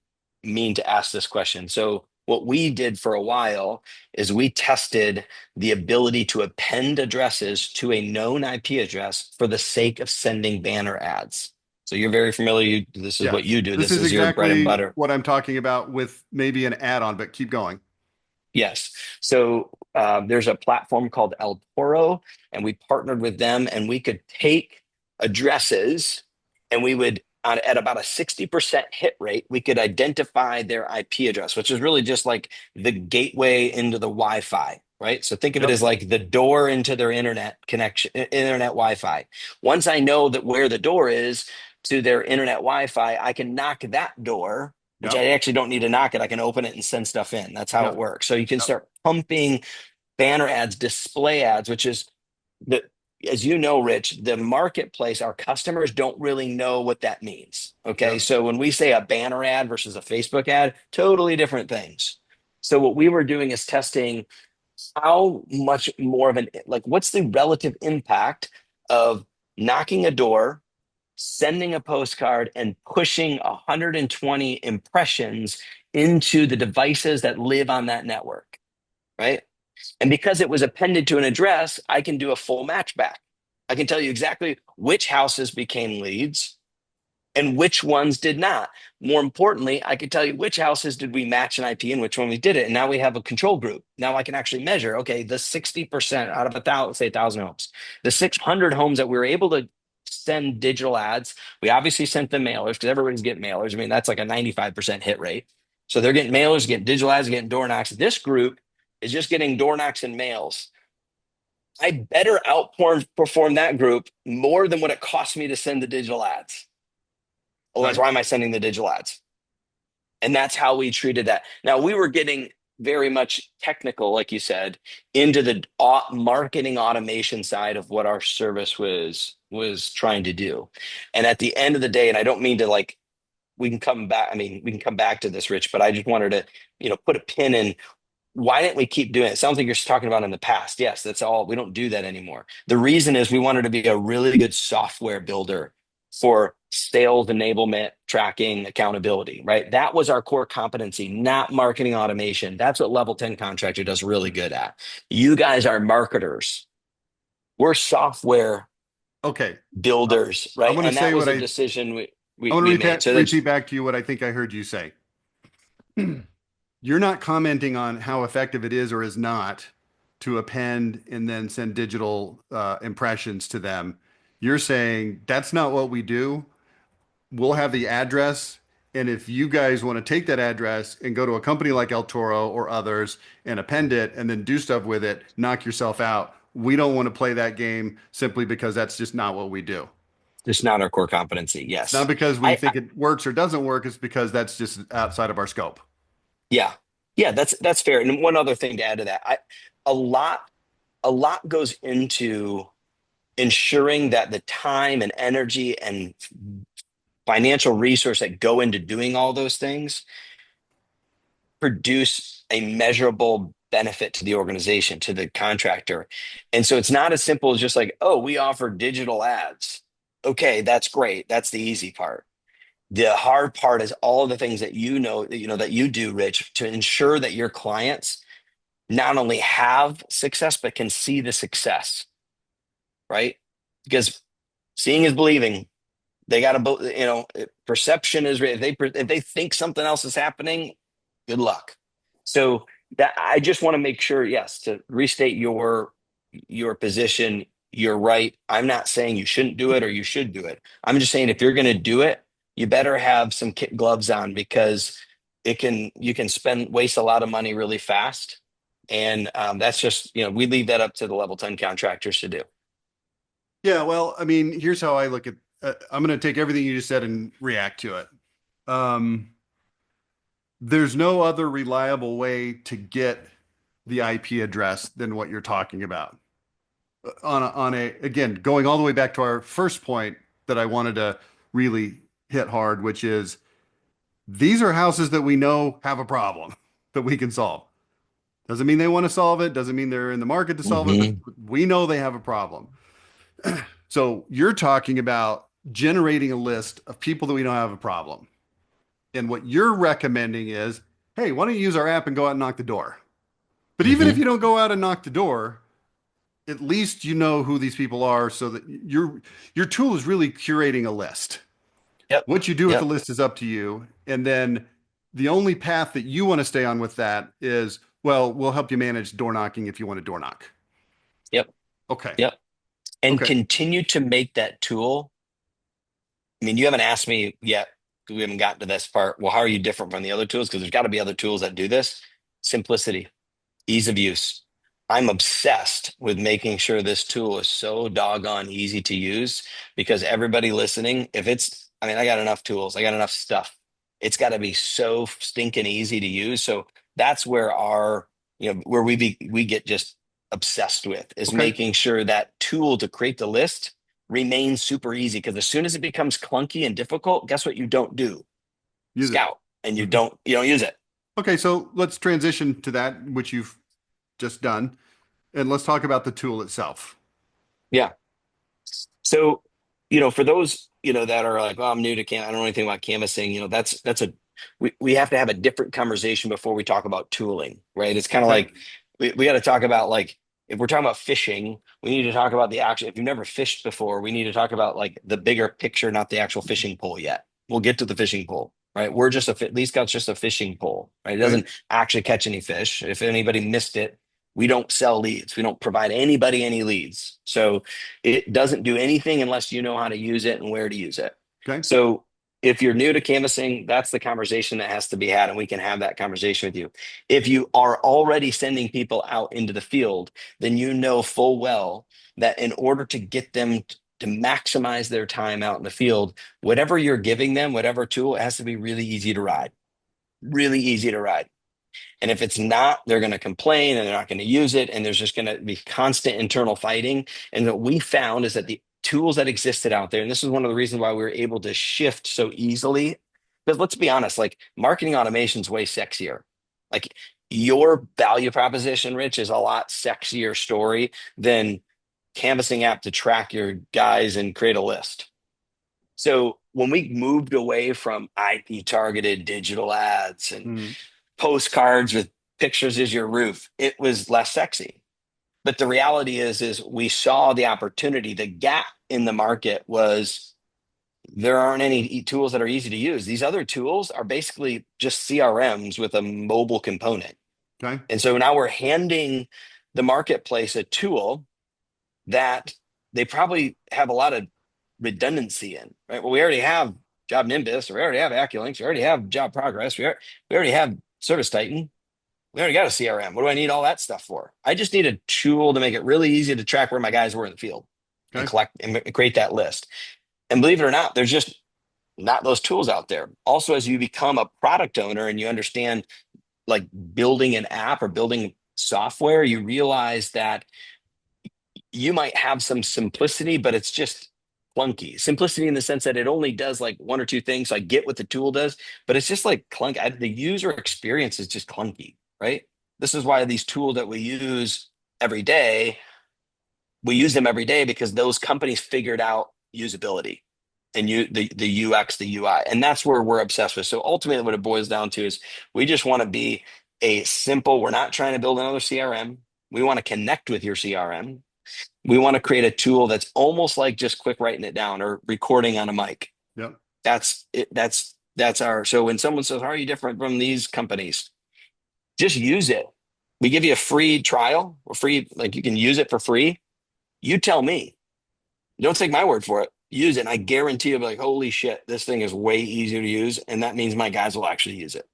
[SPEAKER 2] mean to ask this question. So what we did for a while is we tested the ability to append addresses to a known IP address for the sake of sending banner ads. So you're very familiar. This is what
[SPEAKER 1] Yes.
[SPEAKER 2] you do.
[SPEAKER 1] This
[SPEAKER 2] This
[SPEAKER 1] is
[SPEAKER 2] is your bread and
[SPEAKER 1] exactly
[SPEAKER 2] butter.
[SPEAKER 1] what I'm talking about with maybe an add-on, but keep going.
[SPEAKER 2] Yes. So there's a platform called El Toro, and we partnered with them, and we could take addresses, and we would, at about a 60% hit rate, we could identify their IP address, which is really just like the gateway into the Wi-Fi, right? So think of it
[SPEAKER 1] Yep.
[SPEAKER 2] as like the door into their internet connection, internet Wi-Fi. Once I know that where the door is to their internet Wi-Fi, I can knock that door, which I
[SPEAKER 1] Yep.
[SPEAKER 2] actually don't need to knock it. I can open it and send stuff in. That's how it
[SPEAKER 1] Yep.
[SPEAKER 2] works. So you can
[SPEAKER 1] Yep.
[SPEAKER 2] start pumping banner ads, display ads, which is the, as you know, Rich, the marketplace, our customers don't really know what that means. Okay.
[SPEAKER 1] Yep.
[SPEAKER 2] So when we say a banner ad versus a Facebook ad, totally different things. So what we were doing is testing how much more of an, like, what's the relative impact of knocking a door, sending a postcard, and pushing 120 impressions into the devices that live on that network, right? And because it was appended to an address, I can do a full match back. I can tell you exactly which houses became leads and which ones did not. More importantly, I could tell you which houses did we match an IP and which one we did it. And now we have a control group. Now I can actually measure, okay, the 60% out of a thousand, say 1,000 homes, the 600 homes that we were able to send digital ads. We obviously sent them mailers because everybody's getting mailers. I mean, that's like a 95% hit rate. So they're getting mailers, getting digital ads, getting door knocks. This group is just getting door knocks and mails. I better outperform that group more than what it cost me to send the digital ads. Otherwise,
[SPEAKER 1] Right.
[SPEAKER 2] why am I sending the digital ads? And that's how we treated that. Now we were getting very much technical, like you said, into the marketing automation side of what our service was trying to do. And at the end of the day, and I don't mean to like, we can come back. I mean, we can come back to this, Rich, but I just wanted to, put a pin in, why didn't we keep doing it? It sounds like you're talking about in the past. Yes, that's all. We don't do that anymore. The reason is we wanted to be a really good software builder for sales enablement, tracking, accountability, right? That was our core competency, not marketing automation. That's what level 10 contractor does really good at. You guys are marketers. We're software
[SPEAKER 1] Okay. Uh,
[SPEAKER 2] builders,
[SPEAKER 1] I'm
[SPEAKER 2] right?
[SPEAKER 1] going to
[SPEAKER 2] And that
[SPEAKER 1] say
[SPEAKER 2] was
[SPEAKER 1] what
[SPEAKER 2] a
[SPEAKER 1] I
[SPEAKER 2] decision we
[SPEAKER 1] I
[SPEAKER 2] we,
[SPEAKER 1] want to
[SPEAKER 2] we made. So
[SPEAKER 1] repeat
[SPEAKER 2] that's
[SPEAKER 1] back to you what I think I heard you say. You're not commenting on how effective it is or is not to append and then send digital impressions to them. You're saying that's not what we do. We'll have the address And if you guys want to take that address and go to a company like El Toro or others and append it and then do stuff with it, knock yourself out. We don't want to play that game simply because that's just not what we do.
[SPEAKER 2] Just not our core competency.
[SPEAKER 1] It's not
[SPEAKER 2] Yes.
[SPEAKER 1] because we
[SPEAKER 2] I
[SPEAKER 1] think it works or doesn't work, it's because that's just outside of our scope.
[SPEAKER 2] Yeah. Yeah, that's fair. And one other thing to add to that, a lot a lot goes into ensuring that the time and energy and financial resource that go into doing all those things produce a measurable benefit to the organization, to the contractor. And so it's not as simple as just like, oh, we offer digital ads. Okay, that's great. That's the easy part. The hard part is all of the things that that you do, Rich, to ensure that your clients not only have success, but can see the success, right? Because seeing is believing. They got to, perception is if they think something else is happening, good luck. So that I just want to make sure, yes, to restate your position, you're right. I'm not saying you shouldn't do it or you should do it. I'm just saying if you're going to do it, you better have some kit gloves on because you can waste a lot of money really fast. And that's just, we leave that up to the level 10 contractors to do.
[SPEAKER 1] Yeah, well, I mean, here's how I look at I'm going to take everything you just said and react to it. Um, there's no other reliable way to get the IP address than what you're talking about. Again, going all the way back to our first point that I wanted to really hit hard, which is these are houses that we know have a problem that we can solve. Doesn't mean they want to solve it, doesn't mean they're in the market to solve it, but
[SPEAKER 2] Hmm.
[SPEAKER 1] we know they have a problem. So you're talking about generating a list of people that we know have a problem. And what you're recommending is, hey, why don't you use our app and go out and knock the door? But even if
[SPEAKER 2] Hmm.
[SPEAKER 1] you don't go out and knock the door, at least you know who these people are so that your tool is really curating a list.
[SPEAKER 2] Yep.
[SPEAKER 1] What you do with the
[SPEAKER 2] Yep.
[SPEAKER 1] list is up to you. And then the only path that you want to stay on with that is, well, we'll help you manage door knocking if you want to door knock.
[SPEAKER 2] Yep.
[SPEAKER 1] Okay.
[SPEAKER 2] Yep. And
[SPEAKER 1] Okay.
[SPEAKER 2] continue to make that tool. I mean, you haven't asked me yet, because we haven't gotten to this part. Well, how are you different from the other tools? Because there's got to be other tools that do this. Simplicity, ease of use. I'm obsessed with making sure this tool is so doggone easy to use because everybody listening, I mean, I got enough tools, I got enough stuff. It's got to be so stinking easy to use. So that's where where we get just obsessed with is
[SPEAKER 1] Okay.
[SPEAKER 2] making sure that tool to create the list remains super easy. Because as soon as it becomes clunky and difficult, guess what you don't do?
[SPEAKER 1] Use it.
[SPEAKER 2] Scout, and you don't use it.
[SPEAKER 1] Okay. So let's transition to that, which you've just done, and let's talk about the tool itself.
[SPEAKER 2] Yeah. So, for those, that are like, oh, I'm new to I don't know anything about canvassing, we have to have a different conversation before we talk about tooling, right? It's kind of
[SPEAKER 1] Okay.
[SPEAKER 2] like we got to talk about like if we're talking about fishing, we need to talk about the action. If you've never fished before, we need to talk about like the bigger picture, not the actual fishing pole yet. We'll get to the fishing pole, right? We're just Lee Scout's just a fishing pole, right? It
[SPEAKER 1] Okay.
[SPEAKER 2] doesn't actually catch any fish. If anybody missed it, we don't sell leads. We don't provide anybody any leads. So it doesn't do anything unless you know how to use it and where to use it.
[SPEAKER 1] Okay.
[SPEAKER 2] So if you're new to canvassing, that's the conversation that has to be had, and we can have that conversation with you. If you are already sending people out into the field, then you know full well that in order to get them to maximize their time out in the field, whatever you're giving them, whatever tool, it has to be really easy to ride. Really easy to ride. And if it's not, they're going to complain and they're not going to use it. And there's just going to be constant internal fighting. And what we found is that the tools that existed out there, and this is one of the reasons why we were able to shift so easily. Because let's be honest, like marketing automation is way sexier. Like your value proposition, Rich, is a lot sexier story than canvassing app to track your guys and create a list. So when we moved away from IP targeted digital ads and
[SPEAKER 1] Mm,
[SPEAKER 2] postcards with pictures as your roof, it was less sexy. But the reality is we saw the opportunity. The gap in the market was there aren't any tools that are easy to use. These other tools are basically just CRMs with a mobile component.
[SPEAKER 1] okay.
[SPEAKER 2] And so now we're handing the marketplace a tool that they probably have a lot of redundancy in, right? Well, we already have Job Nimbus, or we already have AccuLinks, we already have Job Progress, we already have Service Titan. We already got a CRM. What do I need all that stuff for? I just need a tool to make it really easy to track where my guys were in the field and
[SPEAKER 1] Okay.
[SPEAKER 2] collect and create that list. And believe it or not, there's just not those tools out there. Also, as you become a product owner and you understand like building an app or building software, you realize that you might have some simplicity, but it's just clunky. Simplicity in the sense that it only does like one or two things. So I get what the tool does, but it's just like clunky. The user experience is just clunky, right? This is why these tools that every day, we use them every day because those companies figured out usability and the UX, the UI. And that's where we're obsessed with. So ultimately what it boils down to is we just want to be we're not trying to build another CRM. We want to connect with your CRM. We want to create a tool that's almost like just quick writing it down or recording on a mic.
[SPEAKER 1] Yep.
[SPEAKER 2] That's it. That's our, so when someone says, how are you different from these companies? Just use it. We give you a free trial or free, like you can use it for free. You tell me. Don't take my word for it. Use it. And I guarantee you'll be like, holy shit, this thing is way easier to use. And that means my guys will actually use it.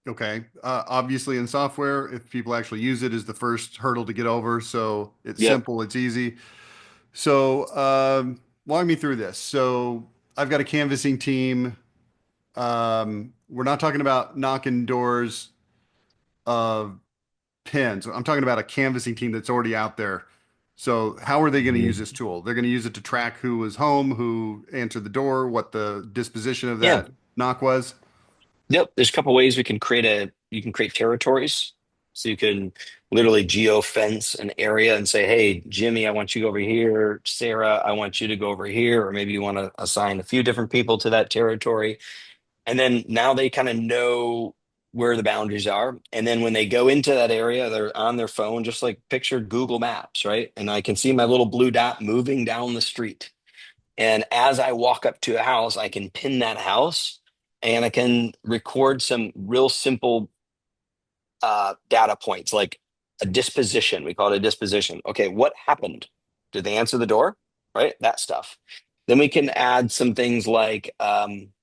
[SPEAKER 1] Okay. Obviously, in software, if people actually use it, is the first hurdle to get over. So it's
[SPEAKER 2] Yep.
[SPEAKER 1] simple, it's easy. So walk me through this. So I've got a canvassing team. We're not talking about knocking doors of pins. I'm talking about a canvassing team that's already out there. So how are they going to use this tool? They're going to use it to track who was home, who answered the door, what the disposition of
[SPEAKER 2] Yeah.
[SPEAKER 1] that knock was.
[SPEAKER 2] Yep. There's a couple ways you can create territories. So you can literally geo fence an area and say, hey, Jimmy, I want you to go over here. Sarah, I want you to go over here. Or maybe you want to assign a few different people to that territory. And then now they kind of know where the boundaries are. And then when they go into that area, they're on their phone, just like picture Google Maps, right? And I can see my little blue dot moving down the street. And as I walk up to a house, I can pin that house and I can record some real simple data points like a disposition. We call it a disposition. Okay, what happened? Did they answer the door? Right? That stuff. Then we can add some things like, thanks,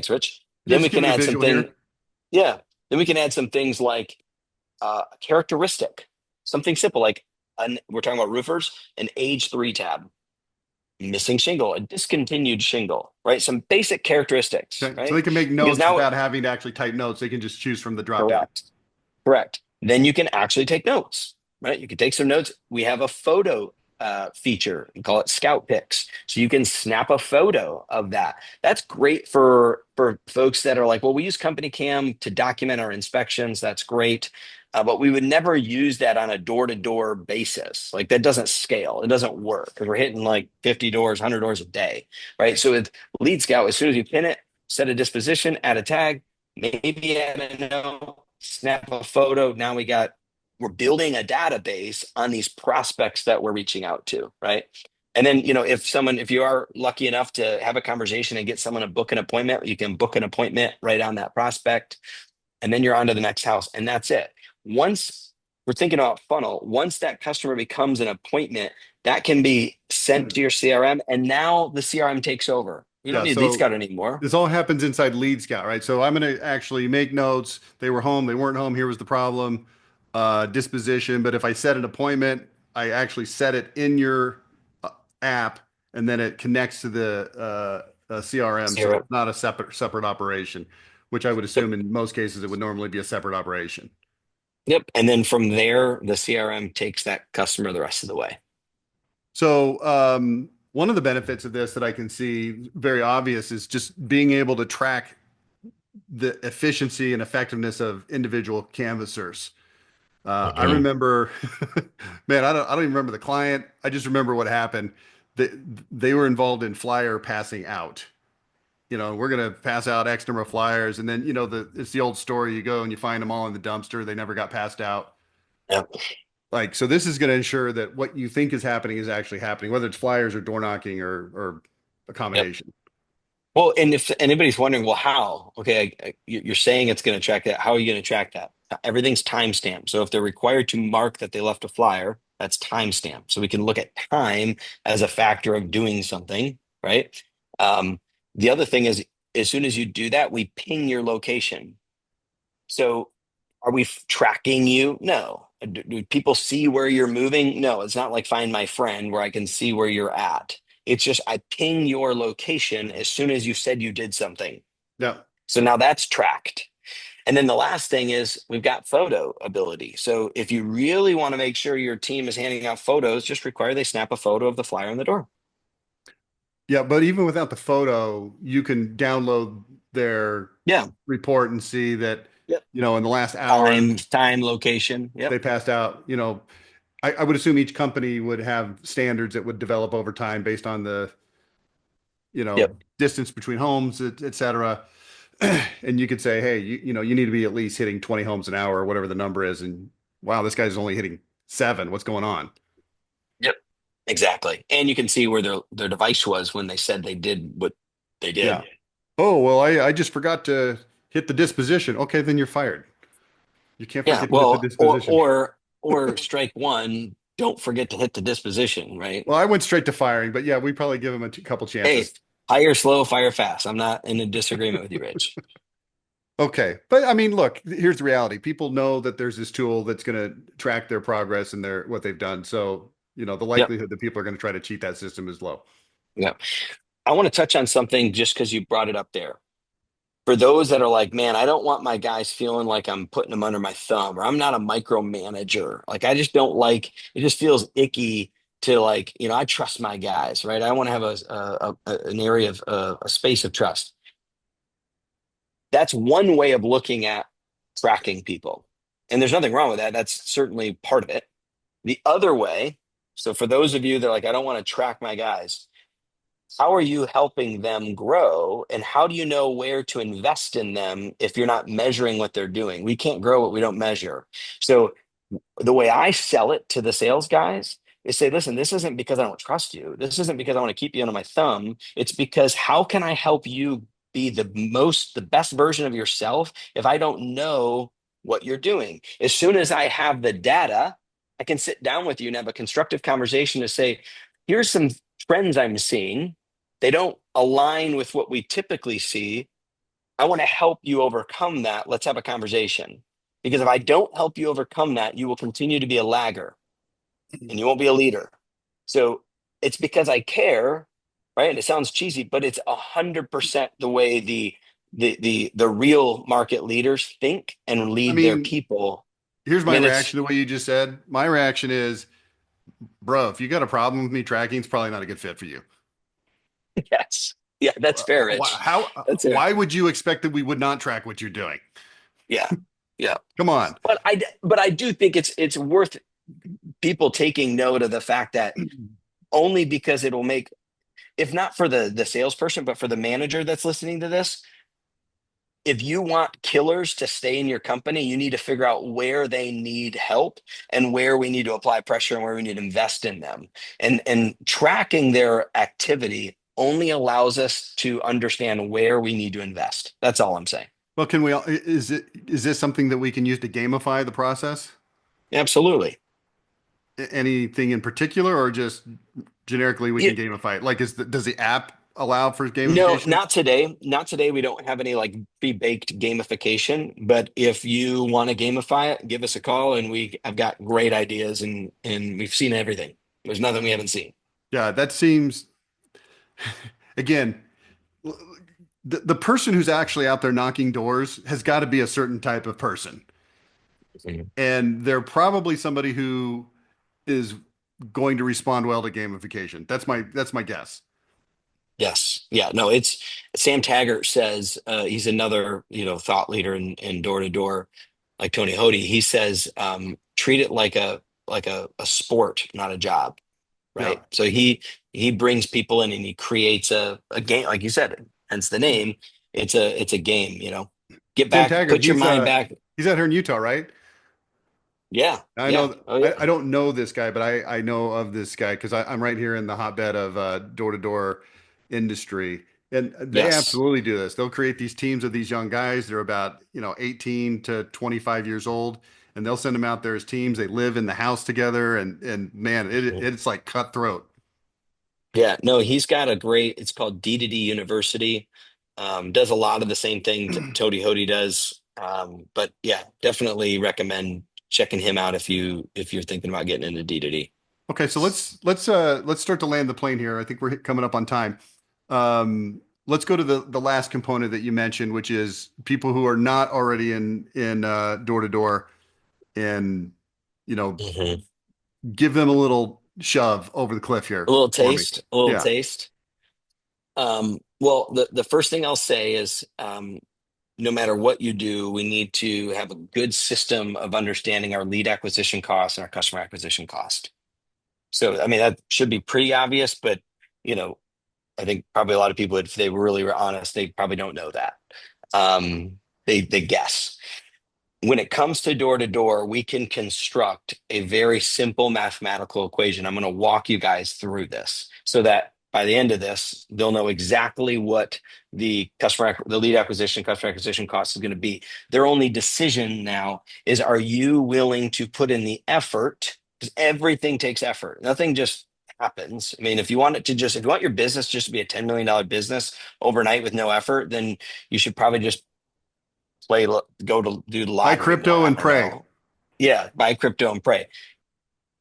[SPEAKER 2] Rich.
[SPEAKER 1] Yeah,
[SPEAKER 2] Then we
[SPEAKER 1] just give
[SPEAKER 2] can
[SPEAKER 1] me a
[SPEAKER 2] add
[SPEAKER 1] visual here.
[SPEAKER 2] yeah. Then we can add some things like a characteristic, something simple like we're talking about roofers, an age 3 tab, missing shingle, a discontinued shingle, right? Some basic characteristics,
[SPEAKER 1] Okay. So
[SPEAKER 2] right?
[SPEAKER 1] they can make
[SPEAKER 2] Because
[SPEAKER 1] notes
[SPEAKER 2] now,
[SPEAKER 1] without having to actually type notes. They can just choose from the drop down.
[SPEAKER 2] correct. Correct. Then you can actually take notes, right? You can take some notes. We have a photo feature. We call it Scout Pics. So you can snap a photo of that. That's great for folks that are like, well, we use Company Cam to document our inspections. That's great. But we would never use that on a door-to-door basis. Like that doesn't scale. It doesn't work because we're hitting like 50 doors, 100 doors a day, right? So with Lead Scout, as soon as you pin it, set a disposition, add a tag, maybe add a note, snap a photo. Now we're building a database on these prospects that we're reaching out to, right? And then, if you are lucky enough to have a conversation and get someone to book an appointment, you can book an appointment right on that prospect. And then you're on to the next house. And that's it. Once we're thinking about funnel, once that customer becomes an appointment, that can be sent to your CRM. And now the CRM takes over. You don't
[SPEAKER 1] Yeah.
[SPEAKER 2] need Lead
[SPEAKER 1] So
[SPEAKER 2] Scout anymore.
[SPEAKER 1] this all happens inside Lead Scout, right? So I'm going to actually make notes. They were home. They weren't home. Here was the problem. Disposition. But if I set an appointment, I actually set it in your app, and then it connects to the CRM. So
[SPEAKER 2] CRM.
[SPEAKER 1] it's not a separate operation, which I would assume in most cases it would normally be a separate operation.
[SPEAKER 2] Yep. And then from there, the CRM takes that customer the rest of the way.
[SPEAKER 1] So one of the benefits of this that I can see very obvious is just being able to track the efficiency and effectiveness of individual canvassers. I
[SPEAKER 2] Mhm.
[SPEAKER 1] remember, man, I don't even remember the client. I just remember what happened. They, they were involved in flyer passing out. We're going to pass out X number of flyers. And then, it's the old story. You go and you find them all in the dumpster. They never got passed out.
[SPEAKER 2] Yep.
[SPEAKER 1] Like, so this is going to ensure that what you think is happening is actually happening, whether it's flyers or door knocking or a
[SPEAKER 2] Yep.
[SPEAKER 1] combination.
[SPEAKER 2] Well, and if anybody's wondering, well, how? Okay, you're saying it's going to track that. How are you going to track that? Everything's timestamped. So if they're required to mark that they left a flyer, that's timestamped. So we can look at time as a factor of doing something. right? Um, the other thing is, as soon as you do that, we ping your location. So are we tracking you? No. Do people see where you're moving? No, it's not like Find My Friend where I can see where you're at. It's just I ping your location as soon as you said you did something.
[SPEAKER 1] Yeah.
[SPEAKER 2] So now that's tracked. And then the last thing is we've got photo ability. So if you really want to make sure your team is handing out photos, just require they snap a photo of the flyer on the door.
[SPEAKER 1] Yeah, but even without the photo, you can download their
[SPEAKER 2] Yeah.
[SPEAKER 1] report and see that,
[SPEAKER 2] Yep.
[SPEAKER 1] in the last hour
[SPEAKER 2] Time, location. Yep.
[SPEAKER 1] they passed out. I would assume each company would have standards that would develop over time based on the,
[SPEAKER 2] Yep.
[SPEAKER 1] distance between homes, et cetera. And you could say, hey, you need to be at least hitting 20 homes an hour or whatever the number is. And wow, this guy's only hitting seven. What's going on?
[SPEAKER 2] Yep. Exactly. And you can see where their device was when they said they did what they
[SPEAKER 1] Yeah.
[SPEAKER 2] did.
[SPEAKER 1] Oh, well, I just forgot to hit the disposition. Okay, then you're fired. You can't
[SPEAKER 2] Yeah.
[SPEAKER 1] forget to hit the
[SPEAKER 2] Well,
[SPEAKER 1] disposition.
[SPEAKER 2] or strike one, don't forget to hit the disposition, right?
[SPEAKER 1] Well, I went straight to firing, but yeah, we probably give him a couple
[SPEAKER 2] Hey,
[SPEAKER 1] chances.
[SPEAKER 2] hire slow, fire fast. I'm not in a disagreement with you, Rich.
[SPEAKER 1] Okay. But I mean, look, here's the reality. People know that there's this tool that's going to track their progress and their what they've done. So, the
[SPEAKER 2] Yep.
[SPEAKER 1] likelihood that people are going to try to cheat that system is low.
[SPEAKER 2] Yep. I want to touch on something just because you brought it up there. For those that are like, man, I don't want my guys feeling like I'm putting them under my thumb, or I'm not a micromanager. Like, I just don't like it, just feels icky to like, I trust my guys, right? I want to have an area of a space of trust. That's one way of looking at tracking people. And there's nothing wrong with that. That's certainly part of it. The other way, so for those of you that are like, I don't want to track my guys, how are you helping them grow? And how do you know where to invest in them if you're not measuring what they're doing? We can't grow what we don't measure. So the way I sell it to the sales guys is say, listen, this isn't because I don't trust you. This isn't because I want to keep you under my thumb. It's because how can I help you be the best version of yourself if I don't know what you're doing? As soon as I have the data, I can sit down with you and have a constructive conversation to say, here's some trends I'm seeing. They don't align with what we typically see. I want to help you overcome that. Let's have a conversation. Because if I don't help you overcome that, you will continue to be a lagger and you won't be a leader. So it's because I care, right? And it sounds cheesy, but it's 100% the way the real market leaders think and
[SPEAKER 1] I
[SPEAKER 2] lead their
[SPEAKER 1] mean,
[SPEAKER 2] people.
[SPEAKER 1] here's
[SPEAKER 2] I
[SPEAKER 1] my
[SPEAKER 2] mean, it's
[SPEAKER 1] reaction to what you just said. My reaction is, bro, if you got a problem with me tracking, it's probably not a good fit for you.
[SPEAKER 2] yes. Yeah, that's fair, Rich.
[SPEAKER 1] How,
[SPEAKER 2] That's fair.
[SPEAKER 1] why would you expect that we would not track what you're doing?
[SPEAKER 2] Yeah. Yeah.
[SPEAKER 1] Come on.
[SPEAKER 2] But I do think it's worth people taking note of the fact that only because it'll make, if not for the salesperson, but for the manager that's listening to this, if you want killers to stay in your company, you need to figure out where they need help and where we need to apply pressure and where we need to invest in them. And tracking their activity only allows us to understand where we need to invest. That's all I'm saying.
[SPEAKER 1] Well, is this something that we can use to gamify the process?
[SPEAKER 2] Absolutely.
[SPEAKER 1] Anything in particular, or just generically we
[SPEAKER 2] You,
[SPEAKER 1] can gamify it? Like, does the app allow for
[SPEAKER 2] No,
[SPEAKER 1] gamification?
[SPEAKER 2] not today. Not today. We don't have any like pre-baked gamification. But if you want to gamify it, give us a call, and I've got great ideas, and we've seen everything. There's nothing we haven't seen.
[SPEAKER 1] Yeah, that seems, again, the person who's actually out there knocking doors has got to be a certain type of person.
[SPEAKER 2] Mhm.
[SPEAKER 1] And they're probably somebody who is going to respond well to gamification. That's my guess.
[SPEAKER 2] Yes. Yeah. No, it's Sam Taggart says he's another, thought leader in door to door, like Tony Hody. He says treat it like a sport, not a job.
[SPEAKER 1] Yeah.
[SPEAKER 2] Right. So he brings people in and he creates a game, like you said, hence the name. It's a game, Get
[SPEAKER 1] Sam
[SPEAKER 2] back,
[SPEAKER 1] Taggart,
[SPEAKER 2] put your mind back.
[SPEAKER 1] he's out here in Utah, right?
[SPEAKER 2] Yeah.
[SPEAKER 1] I
[SPEAKER 2] Yeah.
[SPEAKER 1] know
[SPEAKER 2] Oh yeah.
[SPEAKER 1] I don't know this guy, but I know of this guy because I'm right here in the hotbed of door-to-door industry. And they
[SPEAKER 2] Yes.
[SPEAKER 1] absolutely do this. They'll create these teams of these young guys. They're about, 18 to 25 years old, and they'll send them out there as teams. They live in the house together, and man, it's like cutthroat.
[SPEAKER 2] Yeah, no, he's got a great, it's called D2D University. Does a lot of the same thing Tony Hody does. But yeah, definitely recommend checking him out if you're thinking about getting into D2D.
[SPEAKER 1] Okay, so let's start to land the plane here. I think we're coming up on time. Let's go to the last component that you mentioned, which is people who are not already in door to door, and you know,
[SPEAKER 2] Mhm.
[SPEAKER 1] give them a little shove over the cliff
[SPEAKER 2] A
[SPEAKER 1] here
[SPEAKER 2] little
[SPEAKER 1] for me.
[SPEAKER 2] taste, a little
[SPEAKER 1] Yeah,
[SPEAKER 2] taste. Well, the first thing I'll say is no matter what you do, we need to have a good system of understanding our lead acquisition cost and our customer acquisition cost. So, I mean, that should be pretty obvious, but you know, I think probably a lot of people, if they really were honest, they probably don't know that. They guess. When it comes to door, we can construct a very simple mathematical equation. I'm going to walk you guys through this so that by the end of this, they'll know exactly what the lead acquisition, customer acquisition cost is going to be. Their only decision now is, are you willing to put in the effort? Because everything takes effort. Nothing just happens. I mean, if you want your business just to be a $10 million business overnight with no effort, then you should probably just go to do the
[SPEAKER 1] buy
[SPEAKER 2] lottery more.
[SPEAKER 1] crypto
[SPEAKER 2] I
[SPEAKER 1] and
[SPEAKER 2] don't
[SPEAKER 1] pray.
[SPEAKER 2] know. Yeah, buy crypto and pray.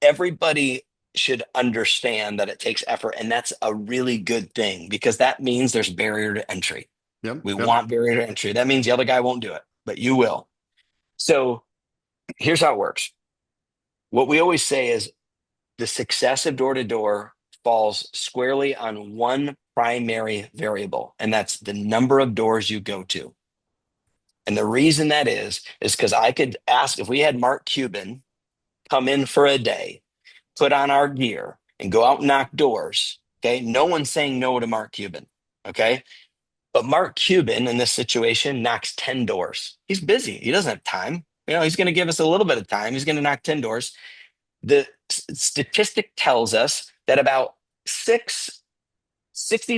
[SPEAKER 2] Everybody should understand that it takes effort, and that's a really good thing because that means there's barrier to entry.
[SPEAKER 1] Yep,
[SPEAKER 2] We
[SPEAKER 1] yep,
[SPEAKER 2] want barrier to entry. That means the other guy won't do it, but you will. So here's how it works. What we always say is the success of door to door falls squarely on one primary variable, and that's the number of doors you go to. And the reason that is because I could ask if we had Mark Cuban come in for a day, put on our gear, and go out and knock doors. Okay. No one's saying no to Mark Cuban. Okay. But Mark Cuban in this situation knocks 10 doors. He's busy. He doesn't have time. He's going to give us a little bit of time. He's going to knock 10 doors. The statistic tells us that about 60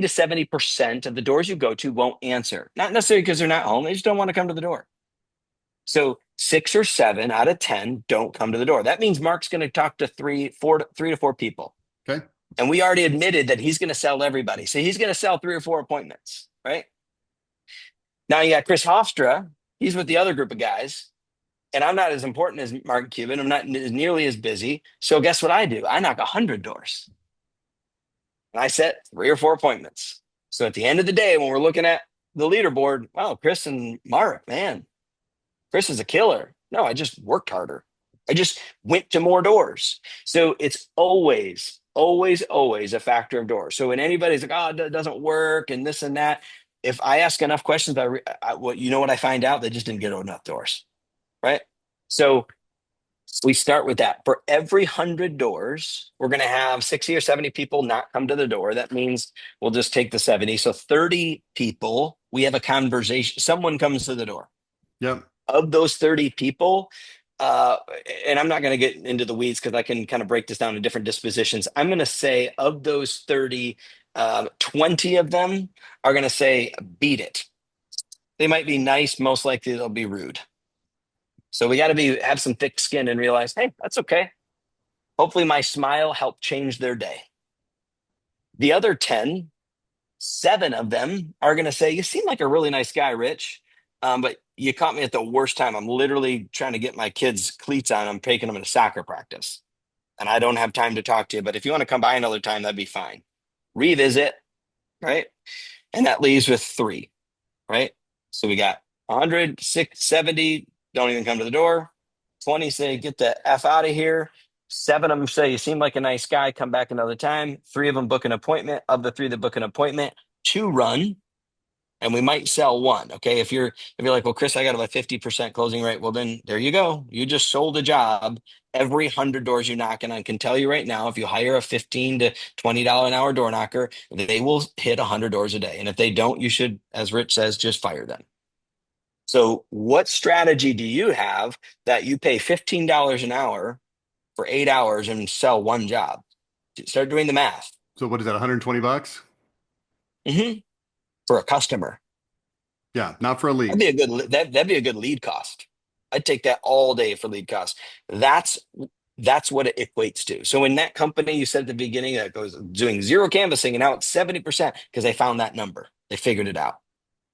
[SPEAKER 2] to 70% of the doors you go to won't answer. Not necessarily because they're not home. They just don't want to come to the door. So 6 or 7 out of 10 don't come to the door. That means Mark's going to talk to 3 to 4 people.
[SPEAKER 1] okay,
[SPEAKER 2] And we already admitted that he's going to sell everybody. So he's going to sell 3 or 4 appointments, right? Now you got Chris Hofstra. He's with the other group of guys. And I'm not as important as Mark Cuban. I'm not nearly as busy. So guess what I do? I knock 100 doors and I set 3 or 4 appointments. So at the end of the day, when we're looking at the leaderboard, wow, Chris and Mark, man, Chris is a killer. No, I just worked harder. I just went to more doors. So it's always, always, always a factor of doors. So when anybody's like, oh, it doesn't work and this and that, if I ask enough questions, what I find out? They just didn't get enough doors, right? So we start with that. For every 100 doors, we're going to have 60 or 70 people not come to the door. That means we'll just take the 70. So 30 people, we have a conversation. Someone comes to the door.
[SPEAKER 1] yep,
[SPEAKER 2] Of those 30 people, uh, and I'm not going to get into the weeds because I can kind of break this down to different dispositions. I'm going to say of those 30, 20 of them are going to say, beat it. They might be nice. Most likely they'll be rude. So we got to have some thick skin and realize, hey, that's okay. Hopefully my smile helped change their day. The other 10, 7 of them are going to say, you seem like a really nice guy, Rich. But you caught me at the worst time. I'm literally trying to get my kids' cleats on. I'm taking them to soccer practice. And I don't have time to talk to you. But if you want to come by another time, that'd be fine. Revisit, right? And that leaves with 3, right? So we got 100, 70 don't even come to the door. 20 say, get the F out of here. 7 of them say, you seem like a nice guy, come back another time. 3 of them book an appointment. Of the 3 that book an appointment, 2 run, and we might sell 1. Okay. If you're like, well, Chris, I got a 50% closing rate. Well, then there you go. You just sold a job. Every 100 doors you knock, and I can tell you right now, if you hire a $15 to $20 an hour door knocker, they will hit 100 doors a day. And if they don't, you should, as Rich says, just fire them. So what strategy do you have that you pay $15 an hour for 8 hours and sell 1 job? Start doing the math.
[SPEAKER 1] so what is that, 120 bucks?
[SPEAKER 2] Mhm. For a customer.
[SPEAKER 1] Yeah, not for a
[SPEAKER 2] That'd
[SPEAKER 1] lead.
[SPEAKER 2] be a good lead cost. I'd take that all day for lead cost. That's That's what it equates to. So in that company you said at the beginning that goes doing zero canvassing and now it's 70% because they found that number. They figured it out.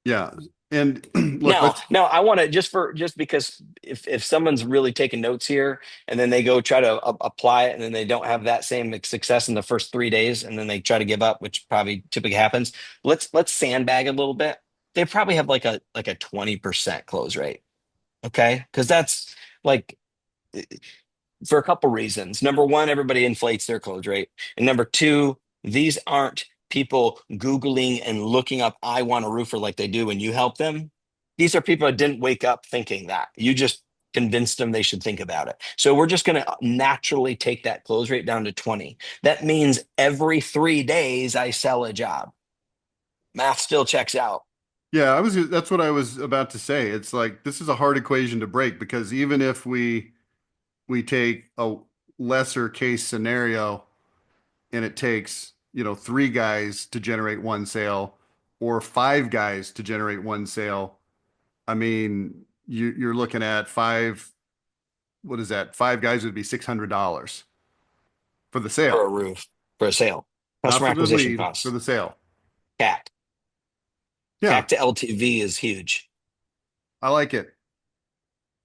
[SPEAKER 1] Yeah. And look,
[SPEAKER 2] Now,
[SPEAKER 1] let's,
[SPEAKER 2] now I want to just because if someone's really taking notes here and then they go try to apply it and then they don't have that same success in the first 3 days and then they try to give up, which probably typically happens. Let's sandbag a little bit. They probably have like a 20% close rate. Okay. Because that's like for a couple reasons. Number one, everybody inflates their close rate. And number two, these aren't people Googling and looking up, I want a roofer like they do when you help them. These are people that didn't wake up thinking that. You just convinced them they should think about it. So we're just going to naturally take that close rate down to 20. That means every 3 days I sell a job. Math still checks out.
[SPEAKER 1] yeah, that's what I was about to say. It's like this is a hard equation to break because even if we take a lesser case scenario and it takes, three guys to generate one sale or five guys to generate one sale, I mean, you're looking at what is that? Five guys would be $600 for the
[SPEAKER 2] For
[SPEAKER 1] sale,
[SPEAKER 2] a roof, for a sale.
[SPEAKER 1] not
[SPEAKER 2] Customer
[SPEAKER 1] for the
[SPEAKER 2] acquisition
[SPEAKER 1] lead, for
[SPEAKER 2] costs.
[SPEAKER 1] the sale.
[SPEAKER 2] CAC.
[SPEAKER 1] Yeah,
[SPEAKER 2] CAC to LTV is huge.
[SPEAKER 1] I like it.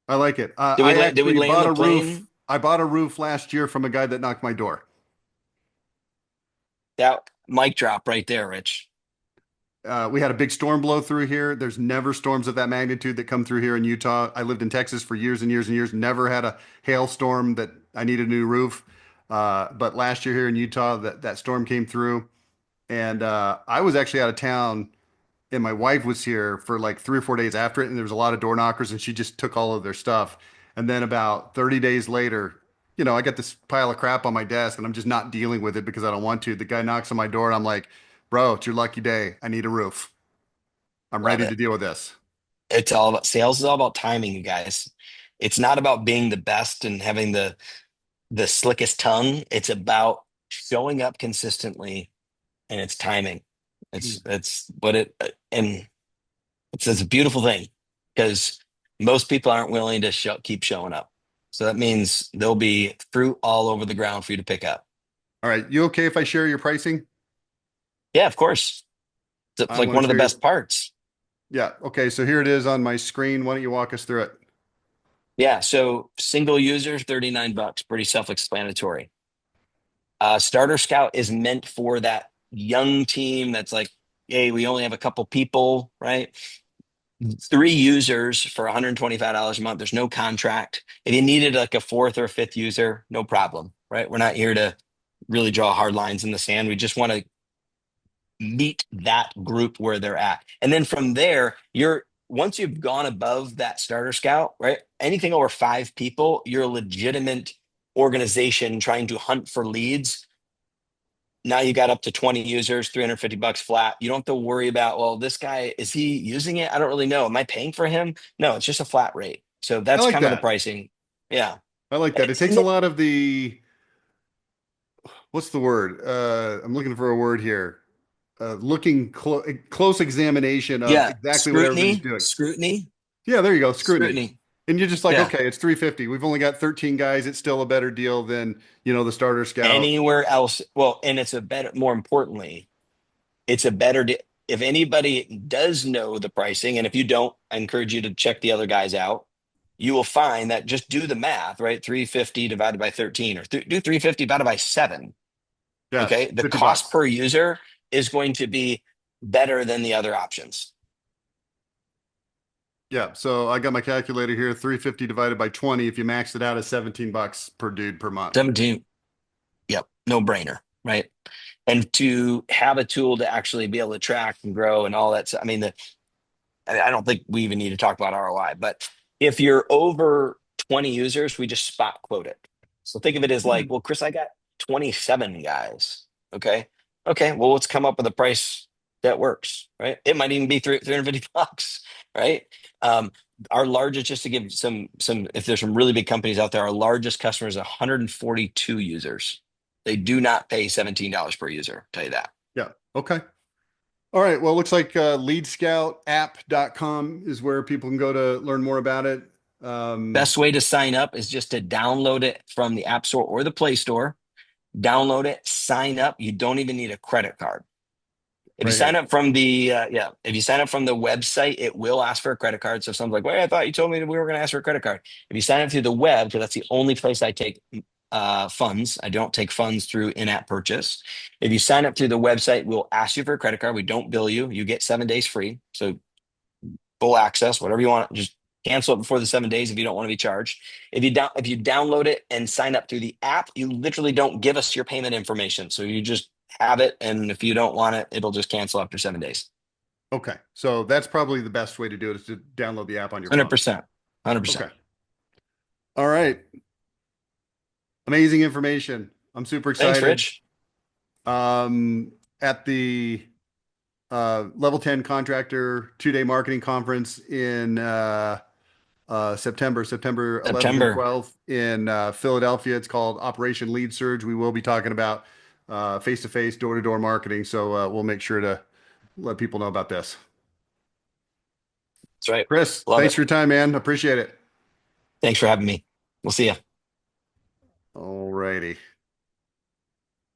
[SPEAKER 1] I like it.
[SPEAKER 2] Did we
[SPEAKER 1] I
[SPEAKER 2] land, did we
[SPEAKER 1] actually
[SPEAKER 2] land
[SPEAKER 1] bought
[SPEAKER 2] the
[SPEAKER 1] a roof.
[SPEAKER 2] plane?
[SPEAKER 1] I bought a roof last year from a guy that knocked my door.
[SPEAKER 2] That mic drop right there, Rich.
[SPEAKER 1] We had a big storm blow through here. There's never storms of that magnitude that come through here in Utah. I lived in Texas for years and years and years. Never had a hailstorm that I needed a new roof. But last year here in Utah, that storm came through, and I was actually out of town, and my wife was here for like 3 or 4 days after it, and there was a lot of door knockers, and she just took all of their stuff. And then about 30 days later, I got this pile of crap on my desk, and I'm just not dealing with it because I don't want to. The guy knocks on my door, and I'm like, "Bro, it's your lucky day. I need a roof. I'm
[SPEAKER 2] Love
[SPEAKER 1] ready to
[SPEAKER 2] it.
[SPEAKER 1] deal with this."
[SPEAKER 2] It's all about sales is all about timing, you guys. It's not about being the best and having the slickest tongue. It's about showing up consistently and it's timing. It's what it and it's a beautiful thing because most people aren't willing to keep showing up. So that means there'll be fruit all over the ground for you to pick up.
[SPEAKER 1] All right, you okay if I share your pricing?
[SPEAKER 2] Yeah, of course. It's
[SPEAKER 1] I
[SPEAKER 2] like
[SPEAKER 1] want
[SPEAKER 2] one
[SPEAKER 1] to
[SPEAKER 2] of the
[SPEAKER 1] share your.
[SPEAKER 2] best parts.
[SPEAKER 1] Yeah, okay, so here it is on my screen. Why don't you walk us through it?
[SPEAKER 2] Yeah, so single users, $39, pretty self-explanatory. Starter Scout is meant for that young team that's like, hey, we only have a couple people, right? Three users for $125 a month. There's no contract. If you needed like a fourth or a fifth user, no problem, right? We're not here to really draw hard lines in the sand. We just want to meet that group where they're at. And then from there, you're once you've gone above that starter scout, right? Anything over five people, you're a legitimate organization trying to hunt for leads. Now you got up to 20 users, $350 flat. You don't have to worry about, well, this guy, is he using it? I don't really know. Am I paying for him? No, it's just a flat rate. So
[SPEAKER 1] I
[SPEAKER 2] that's
[SPEAKER 1] like
[SPEAKER 2] kind of the
[SPEAKER 1] that.
[SPEAKER 2] pricing. Yeah.
[SPEAKER 1] I like that. It takes
[SPEAKER 2] And
[SPEAKER 1] a
[SPEAKER 2] then,
[SPEAKER 1] lot of the, what's the word? I'm looking for a word here. Looking close examination of
[SPEAKER 2] yeah,
[SPEAKER 1] exactly what everybody's
[SPEAKER 2] scrutiny,
[SPEAKER 1] doing.
[SPEAKER 2] scrutiny,
[SPEAKER 1] Yeah, there you go, scrutiny.
[SPEAKER 2] scrutiny.
[SPEAKER 1] And you're just like,
[SPEAKER 2] Yeah.
[SPEAKER 1] okay, it's 350. We've only got 13 guys. It's still a better deal than, the starter scout.
[SPEAKER 2] Anywhere else. Well, and it's a better, more importantly, it's a better, if anybody does know the pricing, and if you don't, I encourage you to check the other guys out. You will find that just do the math, right? 350 divided by 13 or do 350 divided by 7.
[SPEAKER 1] Yes,
[SPEAKER 2] Okay. The
[SPEAKER 1] 50
[SPEAKER 2] cost
[SPEAKER 1] bucks.
[SPEAKER 2] per user is going to be better than the other options.
[SPEAKER 1] Yeah, so I got my calculator here, 350 divided by 20. If you max it out at 17 bucks per dude per month.
[SPEAKER 2] 17. Yep. No brainer. Right. And to have a tool to actually be able to track and grow and all that. I mean, I don't think we even need to talk about ROI, but if you're over 20 users, we just spot quote it. So think of it as like, well, Chris, I got 27 guys. Okay. Okay. Well, let's come up with a price that works, right? It might even be 350 bucks, right? Um, our largest, just to give if there's some really big companies out there, our largest customer is 142 users. They do not pay $17 per user, I'll tell you that.
[SPEAKER 1] Yeah. Okay. All right. Well, it looks like leadscoutapp.com is where people can go to learn more about it. Um,
[SPEAKER 2] Best way to sign up is just to download it from the App Store or the Play Store. Download it, sign up. You don't even need a credit card. If you
[SPEAKER 1] right
[SPEAKER 2] sign
[SPEAKER 1] here.
[SPEAKER 2] up from if you sign up from the website, it will ask for a credit card. So if someone's like, "Wait, I thought you told me that we were going to ask for a credit card." If you sign up through the web, because that's the only place I take funds, I don't take funds through in-app purchase. If you sign up through the website, we'll ask you for a credit card. We don't bill you. You get 7 days free. So full access, whatever you want. Just cancel it before the 7 days if you don't want to be charged. If you download it and sign up through the app, you literally don't give us your payment information. So you just have it, and if you don't want it, it'll just cancel after 7 days.
[SPEAKER 1] Okay. So that's probably the best way to do it is to download the app on your phone.
[SPEAKER 2] 100%. 100%.
[SPEAKER 1] Okay. All right. Amazing information. I'm super
[SPEAKER 2] Thanks,
[SPEAKER 1] excited.
[SPEAKER 2] Rich.
[SPEAKER 1] At the Level 10 Contractor 2-day marketing conference in September 11th and
[SPEAKER 2] September.
[SPEAKER 1] 12th in Philadelphia. It's called Operation Lead Surge. We will be talking about face-to-face, door-to-door marketing. So we'll make sure to let people know about this.
[SPEAKER 2] That's right.
[SPEAKER 1] Chris,
[SPEAKER 2] Love
[SPEAKER 1] thanks
[SPEAKER 2] it.
[SPEAKER 1] for your time, man. Appreciate it.
[SPEAKER 2] Thanks for having me. We'll see you.
[SPEAKER 1] All righty.